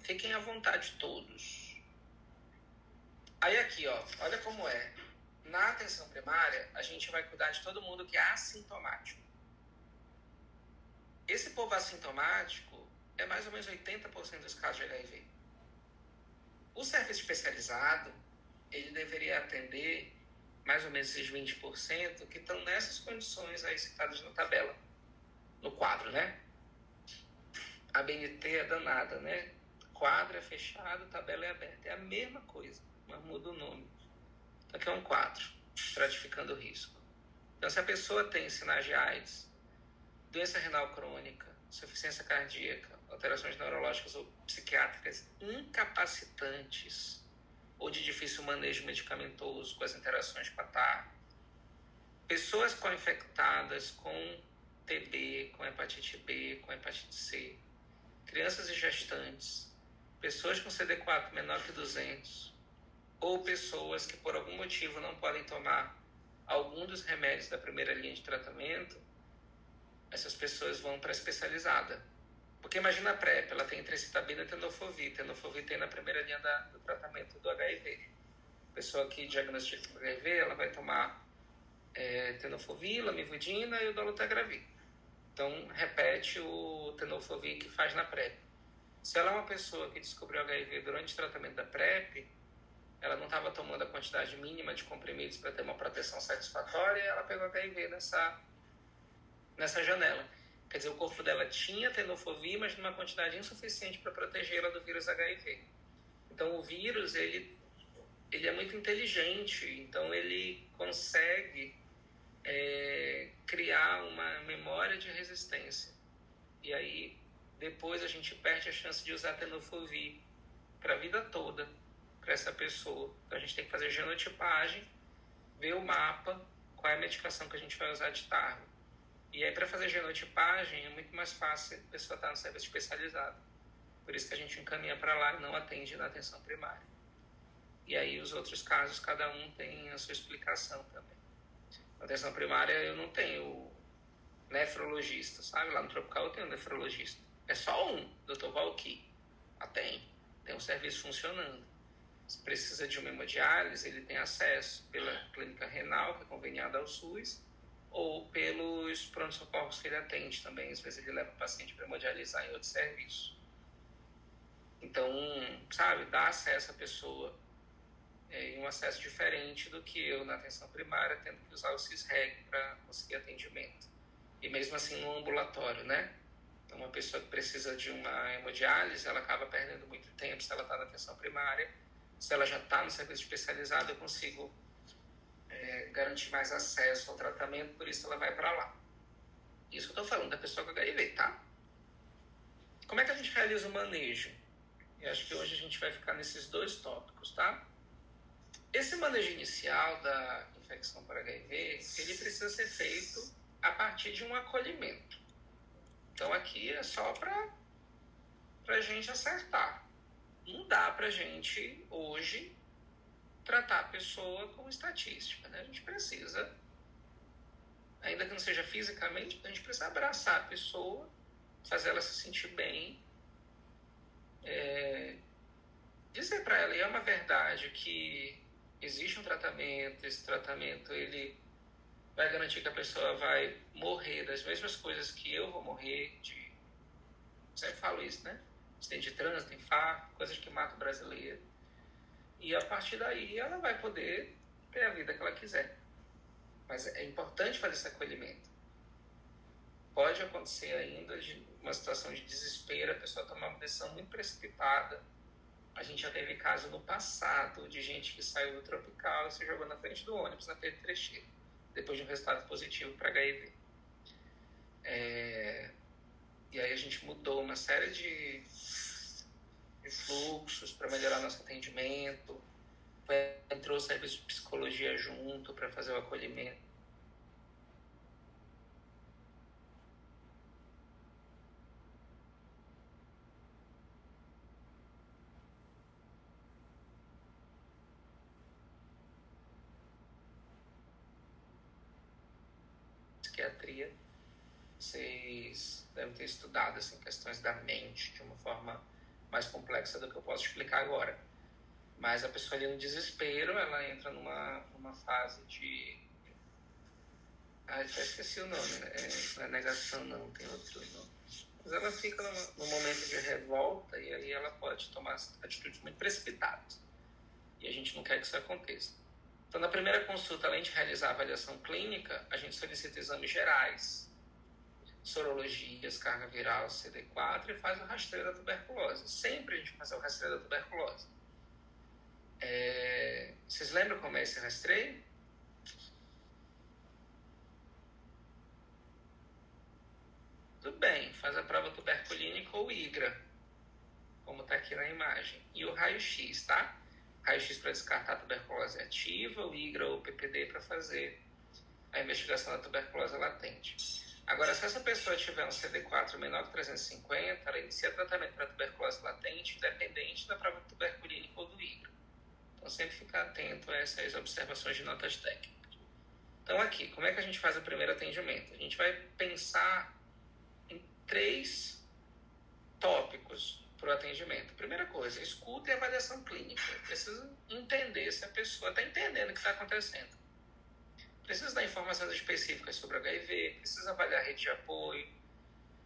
Fiquem à vontade todos. Aí aqui, ó, olha como é. Na atenção primária, a gente vai cuidar de todo mundo que é assintomático. Esse povo assintomático é mais ou menos 80% dos casos de HIV. O serviço especializado, ele deveria atender mais ou menos esses 20% que estão nessas condições aí citadas na tabela, no quadro, né? A BNT é danada, né? Quadro é fechado, tabela é aberta. É a mesma coisa, mas muda o nome. Então aqui é um quadro, estratificando o risco. Então, se a pessoa tem sinais de AIDS, doença renal crônica, insuficiência cardíaca, alterações neurológicas ou psiquiátricas incapacitantes ou de difícil manejo medicamentoso com as interações com a TAR, pessoas co-infectadas com TB, com hepatite B, com hepatite C, crianças e gestantes, pessoas com CD4 menor que 200, ou pessoas que por algum motivo não podem tomar algum dos remédios da primeira linha de tratamento, essas pessoas vão para a especializada. Porque imagina a PrEP, ela tem trencitabina e tenofovir. Tenofovir tem na primeira linha do tratamento do HIV. A pessoa que diagnostica o HIV, ela vai tomar tenofovir, lamivudina e o dolutegravir. Então, repete o tenofovir que faz na PrEP. Se ela é uma pessoa que descobriu HIV durante o tratamento da PrEP, ela não estava tomando a quantidade mínima de comprimidos para ter uma proteção satisfatória, ela pegou HIV nessa janela. Quer dizer, o corpo dela tinha tenofovir, mas numa quantidade insuficiente para protegê-la do vírus HIV. Então, o vírus, ele é muito inteligente, então ele consegue criar uma memória de resistência. E aí, depois a gente perde a chance de usar tenofovir para a vida toda para essa pessoa. Então, a gente tem que fazer genotipagem, ver o mapa, qual é a medicação que a gente vai usar de tarde. E aí, para fazer genotipagem, é muito mais fácil a pessoa estar no serviço especializado. Por isso que a gente encaminha para lá e não atende na atenção primária. E aí, os outros casos, cada um tem a sua explicação também. Na atenção primária, eu não tenho nefrologista, sabe? Lá no Tropical eu tenho nefrologista. É só um, Dr. Valky. Tem um serviço funcionando. Se precisa de uma hemodiálise, ele tem acesso pela clínica renal, que é conveniada ao SUS, ou pelos pronto-socorros que ele atende também. Às vezes ele leva o paciente para hemodializar em outro serviço. Então, sabe, dá acesso à pessoa em um acesso diferente do que eu na atenção primária, tendo que usar o CISREG para conseguir atendimento. E mesmo assim no ambulatório, né? Então, uma pessoa que precisa de uma hemodiálise, ela acaba perdendo muito tempo se ela está na atenção primária. Se ela já está no serviço especializado, eu consigo garantir mais acesso ao tratamento, por isso ela vai para lá. Isso que eu estou falando da pessoa com HIV, tá? Como é que a gente realiza o manejo? E acho que hoje a gente vai ficar nesses 2 tópicos, tá? Esse manejo inicial da infecção por HIV, ele precisa ser feito a partir de um acolhimento. Então aqui é só para a gente acertar. Não dá para a gente, hoje, tratar a pessoa como estatística, né? A gente precisa, ainda que não seja fisicamente, a gente precisa abraçar a pessoa, fazer ela se sentir bem, dizer para ela, e é uma verdade, que existe um tratamento, esse tratamento ele vai garantir que a pessoa vai morrer das mesmas coisas que eu vou morrer, sempre falo isso, né? Acidente de trânsito, infarto, coisas que matam o brasileiro. E a partir daí ela vai poder ter a vida que ela quiser. Mas é importante fazer esse acolhimento. Pode acontecer ainda de uma situação de desespero, a pessoa tomar uma decisão muito precipitada. A gente já teve caso no passado de gente que saiu do tropical e se jogou na frente do ônibus na Pedro Teixeira, depois de um resultado positivo para HIV. E aí a gente mudou uma série de fluxos para melhorar nosso atendimento, entrou o serviço de psicologia junto para fazer o acolhimento. Psiquiatria, vocês devem ter estudado assim, questões da mente de uma forma mais complexa do que eu posso explicar agora. Mas a pessoa ali no desespero, ela entra numa fase de... já esqueci o nome, né? Não é negação não, tem outro nome. Mas ela fica num momento de revolta e aí ela pode tomar atitudes muito precipitadas. E a gente não quer que isso aconteça. Então, na primeira consulta, além de realizar a avaliação clínica, a gente solicita exames gerais, sorologias, carga viral, CD4 e faz o rastreio da tuberculose. Sempre a gente faz o rastreio da tuberculose. Vocês lembram como é esse rastreio? Tudo bem, faz a prova tuberculínica ou IGRA, como está aqui na imagem. E o raio-x, tá? Raio-x para descartar a tuberculose ativa, o IGRA ou o PPD para fazer a investigação da tuberculose latente. Agora, se essa pessoa tiver um CD4 menor que 350, ela inicia tratamento para tuberculose latente, independente da prova tuberculínica ou do IGRA. Então, sempre ficar atento a essas observações de notas técnicas. Então, aqui, como é que a gente faz o primeiro atendimento? A gente vai pensar em 3 tópicos para o atendimento. Primeira coisa, escuta e avaliação clínica. Precisa entender se a pessoa está entendendo o que está acontecendo. Precisa dar informações específicas sobre HIV, precisa avaliar a rede de apoio,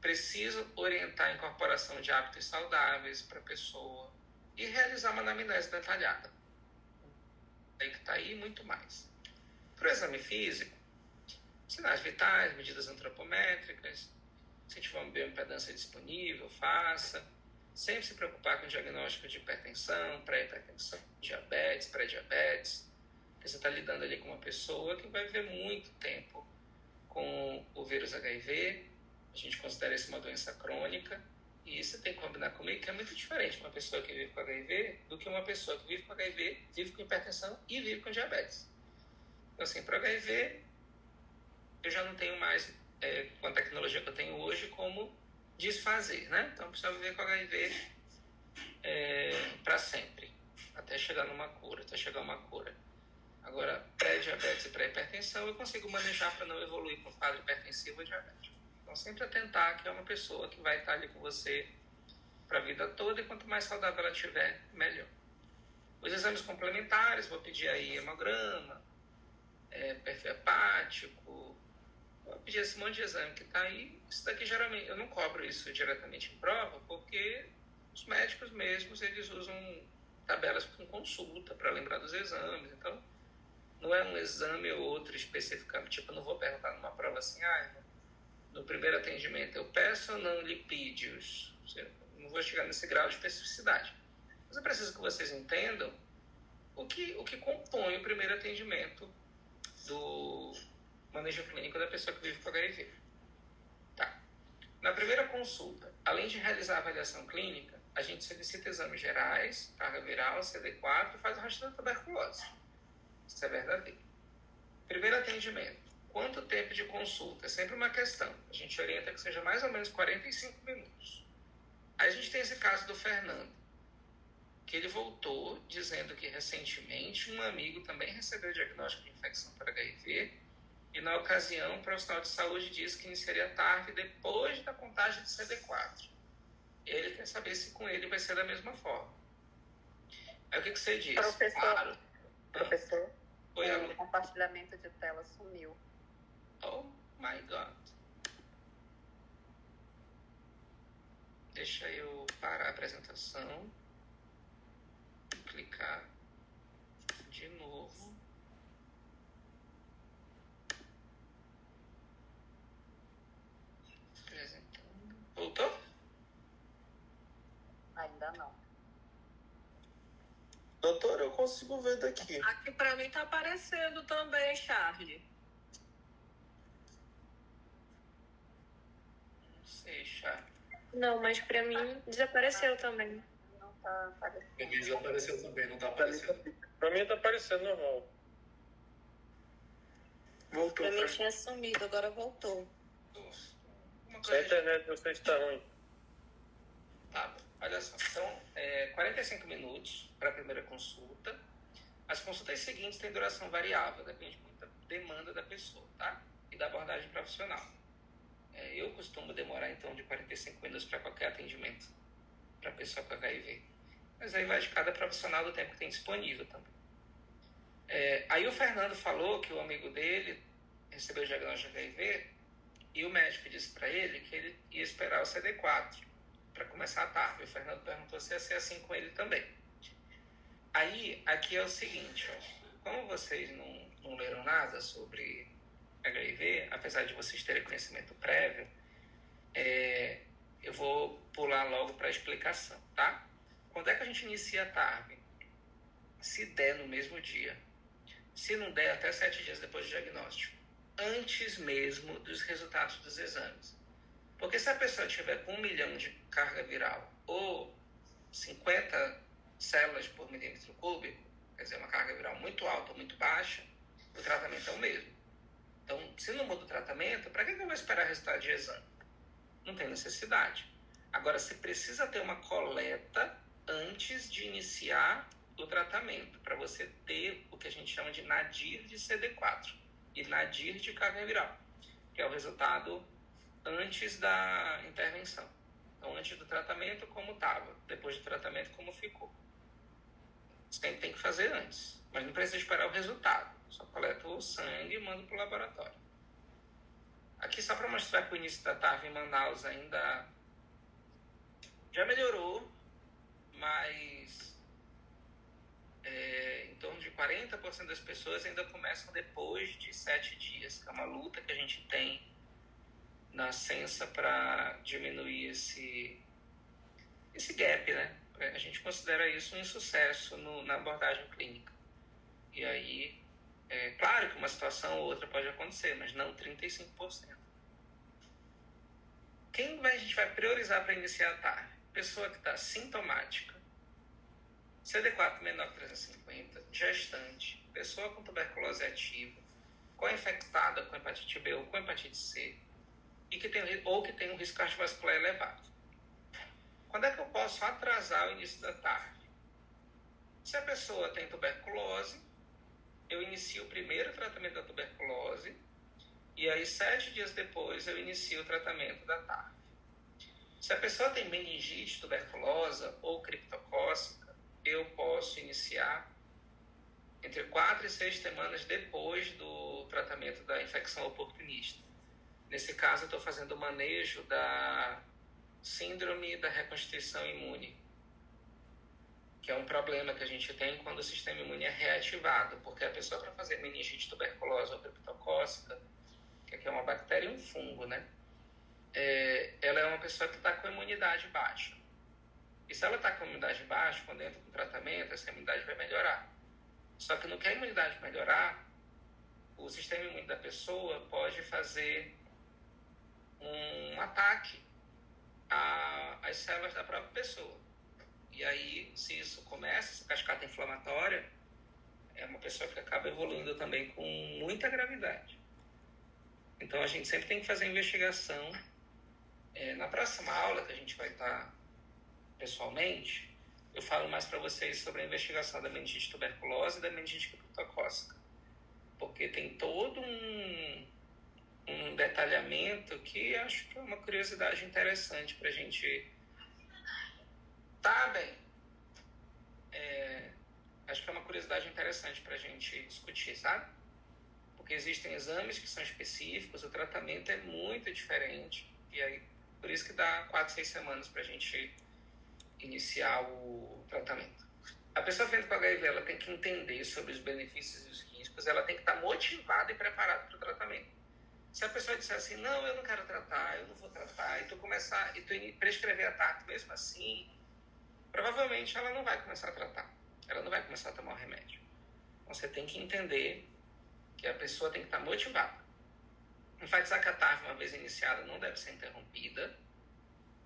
precisa orientar a incorporação de hábitos saudáveis para a pessoa e realizar uma anamnese detalhada. Aí que está aí muito mais. Para o exame físico, sinais vitais, medidas antropométricas, se tiver uma bioimpedância disponível, faça. Sempre se preocupar com o diagnóstico de hipertensão, pré-hipertensão, diabetes, pré-diabetes. Porque você está lidando ali com uma pessoa que vai viver muito tempo com o vírus HIV. A gente considera isso uma doença crônica. E você tem que combinar comigo que é muito diferente uma pessoa que vive com HIV do que uma pessoa que vive com HIV, vive com hipertensão e vive com diabetes. Então, assim, para HIV, eu já não tenho mais, com a tecnologia que eu tenho hoje, como desfazer, né? Então, precisa viver com HIV para sempre, até chegar numa cura, até chegar uma cura. Agora, pré-diabetes e pré-hipertensão, eu consigo manejar para não evoluir para um quadro hipertensivo ou diabético. Então, sempre atentar que é uma pessoa que vai estar ali com você para a vida toda e quanto mais saudável ela tiver, melhor. Os exames complementares, vou pedir aí hemograma, perfil hepático, vou pedir esse monte de exame que está aí. Isso daqui, geralmente, eu não cobro isso diretamente em prova, porque os médicos mesmos, eles usam tabelas com consulta para lembrar dos exames. Então, não é um exame ou outro especificamente. Tipo, eu não vou perguntar numa prova assim, no primeiro atendimento, eu peço ou não lipídios? Não vou chegar nesse grau de especificidade. Mas eu preciso que vocês entendam o que compõe o primeiro atendimento do manejo clínico da pessoa que vive com HIV. Tá. Na primeira consulta, além de realizar a avaliação clínica, a gente solicita exames gerais, carga viral, CD4 e faz o rastreio da tuberculose. Isso é verdadeiro. Primeiro atendimento. Quanto tempo de consulta? É sempre uma questão. A gente orienta que seja mais ou menos 45 minutos. Aí a gente tem esse caso do Fernando, que ele voltou dizendo que recentemente um amigo também recebeu diagnóstico de infecção por HIV e na ocasião o profissional de saúde disse que iniciaria a TARV depois da contagem de CD4. Ele quer saber se com ele vai ser da mesma forma. Aí o que você diz? Professor, Oi, o compartilhamento de tela sumiu. Oh my God. Deixa eu parar a apresentação. Clicar de novo. Apresentando. Voltou? Ainda não. Doutor, eu consigo ver daqui. Aqui pra mim tá aparecendo também, Charlie. Não sei, Charlie. Não, mas pra mim desapareceu também. Não tá aparecendo. Pra mim desapareceu também, não tá aparecendo. Pra mim tá aparecendo normal. Voltou. Pra mim tinha sumido, agora voltou. Uma A coisa internet de vocês tá ruim. Tá, olha só. Então, 45 minutos para a primeira consulta. As consultas seguintes têm duração variável, depende muito da demanda da pessoa, tá? E da abordagem profissional. Eu costumo demorar, então, de 45 minutos para qualquer atendimento para pessoa com HIV. Mas aí vai de cada profissional do tempo que tem disponível também. Aí o Fernando falou que o amigo dele recebeu o diagnóstico de HIV e o médico disse para ele que ele ia esperar o CD4 para começar a TARV. O Fernando perguntou se ia ser assim com ele também. Aí, aqui é o seguinte, ó, como vocês não leram nada sobre HIV, apesar de vocês terem conhecimento prévio, eu vou pular logo para a explicação, tá? Quando é que a gente inicia a TARV? Se der no mesmo dia. Se não der, até 7 dias depois do diagnóstico. Antes mesmo dos resultados dos exames. Porque se a pessoa tiver com 1 milhão de carga viral ou 50 células por milímetro cúbico, quer dizer, uma carga viral muito alta ou muito baixa, o tratamento é o mesmo. Então, se não muda o tratamento, para que eu vou esperar resultado de exame? Não tem necessidade. Agora, você precisa ter uma coleta antes de iniciar o tratamento, para você ter o que a gente chama de nadir de CD4 e nadir de carga viral, que é o resultado antes da intervenção. Então, antes do tratamento, como estava. Depois do tratamento, como ficou. Você tem que fazer antes. Mas não precisa esperar o resultado. Só coleta o sangue e manda para o laboratório. Aqui, só para mostrar que o início da TARV em Manaus ainda já melhorou, mas em torno de 40% das pessoas ainda começam depois de 7 dias, que é uma luta que a gente tem na Censa para diminuir esse gap, né? A gente considera isso um insucesso na abordagem clínica. E aí, claro que uma situação ou outra pode acontecer, mas não 35%. Quem a gente vai priorizar para iniciar a TARV? Pessoa que está sintomática, CD4 menor que 350, gestante, pessoa com tuberculose ativa, co-infectada com hepatite B ou com hepatite C, e que tem um risco cardiovascular elevado. Quando é que eu posso atrasar o início da TARV? Se a pessoa tem tuberculose, eu inicio o primeiro tratamento da tuberculose e aí 7 dias depois eu inicio o tratamento da TARV. Se a pessoa tem meningite tuberculosa ou criptocócica, eu posso iniciar entre 4 e 6 semanas depois do tratamento da infecção oportunista. Nesse caso, eu estou fazendo o manejo da síndrome da reconstituição imune, que é um problema que a gente tem quando o sistema imune é reativado, porque a pessoa, para fazer meningite tuberculosa ou criptocócica, que aqui é uma bactéria e um fungo, né? Ela é uma pessoa que está com imunidade baixa. E se ela está com imunidade baixa, quando entra com tratamento, essa imunidade vai melhorar. Só que no que a imunidade melhorar, o sistema imune da pessoa pode fazer um ataque às células da própria pessoa. E aí, se isso começa, essa cascata inflamatória, é uma pessoa que acaba evoluindo também com muita gravidade. Então, a gente sempre tem que fazer a investigação. Na próxima aula, que a gente vai estar pessoalmente, eu falo mais para vocês sobre a investigação da meningite tuberculose e da meningite criptocócica. Porque tem todo um detalhamento que acho que é uma curiosidade interessante para a gente... Tá bem. Acho que é uma curiosidade interessante para a gente discutir, sabe? Porque existem exames que são específicos, o tratamento é muito diferente. E aí, por isso que dá 4, 6 semanas para a gente iniciar o tratamento. A pessoa vivendo com HIV, ela tem que entender sobre os benefícios e os riscos, ela tem que estar motivada e preparada para o tratamento. Se a pessoa disser assim, não, eu não quero tratar, eu não vou tratar, e tu prescrever a TARP mesmo assim, provavelmente ela não vai começar a tratar, ela não vai começar a tomar o remédio. Então você tem que entender que a pessoa tem que estar motivada. Enfatizar que a TARP, uma vez iniciada, não deve ser interrompida.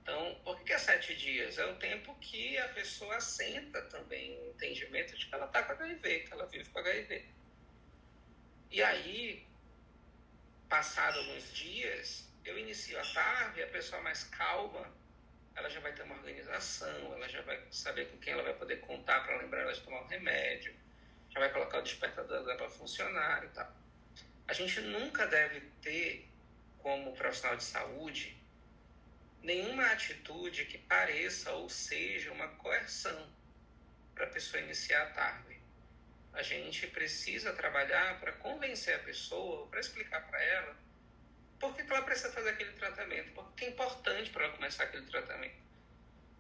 Então, por que é 7 dias? É o tempo que a pessoa assenta também o entendimento de que ela está com HIV, que ela vive com HIV. E aí, passado alguns dias, eu inicio a TARP e a pessoa mais calma, ela já vai ter uma organização, ela já vai saber com quem ela vai poder contar para lembrar ela de tomar o remédio, já vai colocar o despertador dela para funcionar e tal. A gente nunca deve ter, como profissional de saúde, nenhuma atitude que pareça ou seja uma coerção para a pessoa iniciar a TARP. A gente precisa trabalhar para convencer a pessoa, para explicar para ela por que ela precisa fazer aquele tratamento, porque é importante para ela começar aquele tratamento.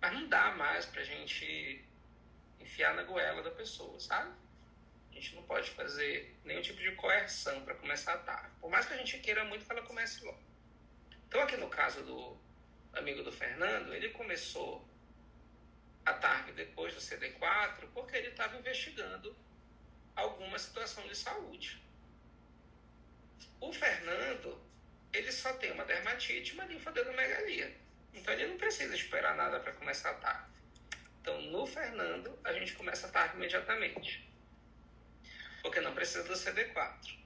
Mas não dá mais para a gente enfiar na goela da pessoa, sabe? A gente não pode fazer nenhum tipo de coerção para começar a TARP, por mais que a gente queira muito que ela comece logo. Então, aqui no caso do amigo do Fernando, ele começou a TARP depois do CD4 porque ele estava investigando alguma situação de saúde. O Fernando, ele só tem uma dermatite e uma linfadenomegalia. Então, ele não precisa esperar nada para começar a TARP. Então, no Fernando, a gente começa a TARP imediatamente, porque não precisa do CD4.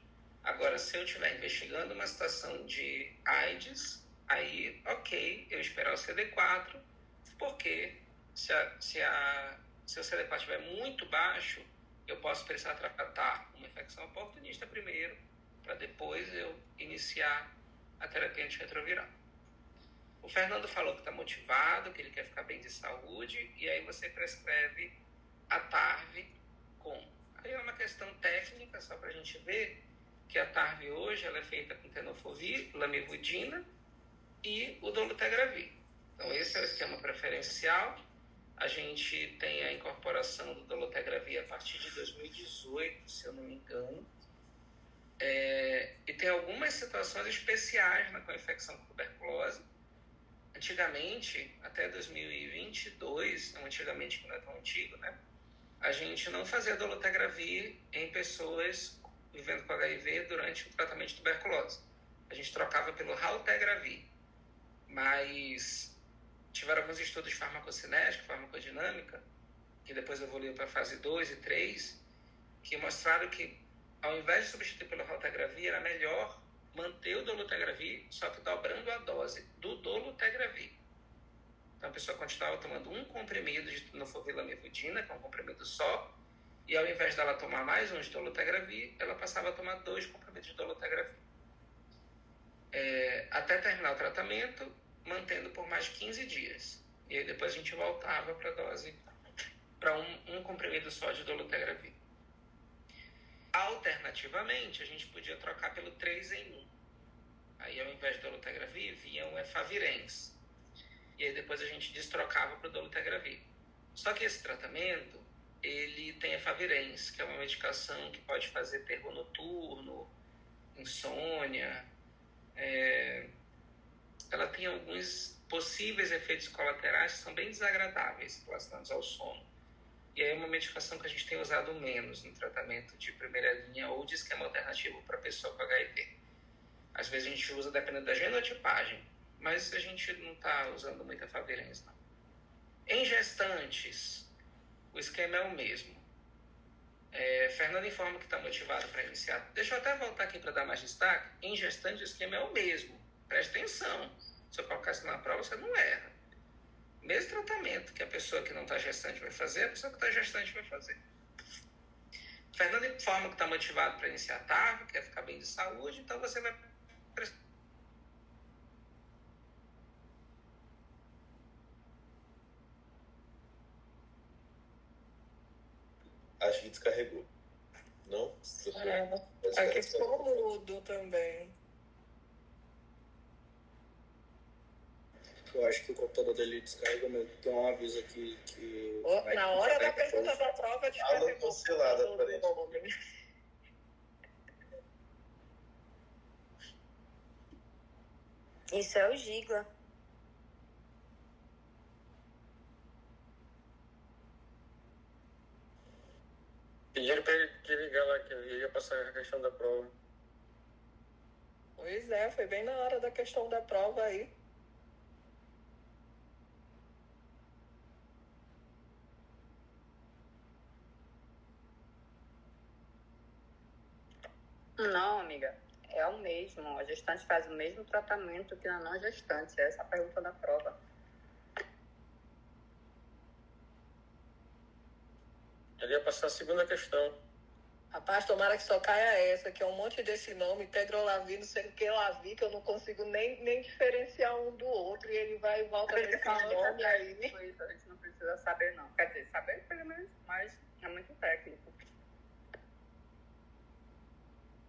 Agora, se eu estiver investigando uma situação de AIDS, aí, ok, eu esperar o CD4, porque se o CD4 estiver muito baixo, eu posso precisar tratar uma infecção oportunista primeiro, para depois eu iniciar a terapia antirretroviral. O Fernando falou que está motivado, que ele quer ficar bem de saúde, e aí você prescreve a TARV com. Aí é uma questão técnica, só para a gente ver que a TARV hoje ela é feita com tenofovir, lamivudina e o dolutegravir. Então esse é o esquema preferencial. A gente tem a incorporação do dolutegravir a partir de 2018, se eu não me engano. E tem algumas situações especiais com a infecção com tuberculose. Antigamente, até 2022, não antigamente que não é tão antigo, né? A gente não fazia dolutegravir em pessoas vivendo com HIV durante o tratamento de tuberculose. A gente trocava pelo raltegravir. Mas tiveram alguns estudos de farmacocinética, farmacodinâmica, que depois evoluiu para a fase 2 e 3, que mostraram que, ao invés de substituir pelo raltegravir, era melhor manter o dolutegravir, só que dobrando a dose do dolutegravir. Então a pessoa continuava tomando um comprimido de tenofovir lamivudina, que é um comprimido só, e ao invés dela tomar mais um de dolutegravir, ela passava a tomar 2 comprimidos de dolutegravir. Até terminar o tratamento, mantendo por mais 15 dias. E aí depois a gente voltava para a dose, para um comprimido só de dolutegravir. Alternativamente, a gente podia trocar pelo 3 em 1. Aí, ao invés de dolutegravir, vinha um efavirenz. E aí depois a gente destrocava para o dolutegravir. Só que esse tratamento, ele tem efavirenz, que é uma medicação que pode fazer terror noturno, insônia. Ela tem alguns possíveis efeitos colaterais que são bem desagradáveis relacionados ao sono. E aí é uma medicação que a gente tem usado menos no tratamento de primeira linha ou de esquema alternativo para pessoa com HIV. Às vezes a gente usa dependendo da genotipagem, mas a gente não está usando muita efavirenz, não. Em gestantes, o esquema é o mesmo. Fernanda informa que está motivada para iniciar. Deixa eu até voltar aqui para dar mais destaque. Em gestante, o esquema é o mesmo. Preste atenção. Se eu colocar isso na prova, você não erra. Mesmo tratamento que a pessoa que não está gestante vai fazer, a pessoa que está gestante vai fazer. Fernanda informa que está motivado para iniciar a TARV, quer ficar bem de saúde, então você vai Acho que descarregou. Não? Aqui ficou mudo também. Eu acho que o computador dele descarrega mesmo. Tem um aviso aqui que... Na hora da pergunta da prova, Aula cancelada, parece. Isso é o Giga. Pediram pra ele ligar lá, que ele ia passar a questão da prova. Pois é, foi bem na hora da questão da prova aí. Não, amiga, é o mesmo. A gestante faz o mesmo tratamento que na não gestante. Essa é a pergunta da prova. Ele ia passar a segunda questão. Rapaz, tomara que só caia essa, que é um monte desse nome, Tegrolavi, não sei o que, Lavi, que eu não consigo nem diferenciar um do outro, e ele vai e volta nesse nome aí. A gente não precisa saber, não. Quer dizer, saber pelo menos, mas é muito técnico.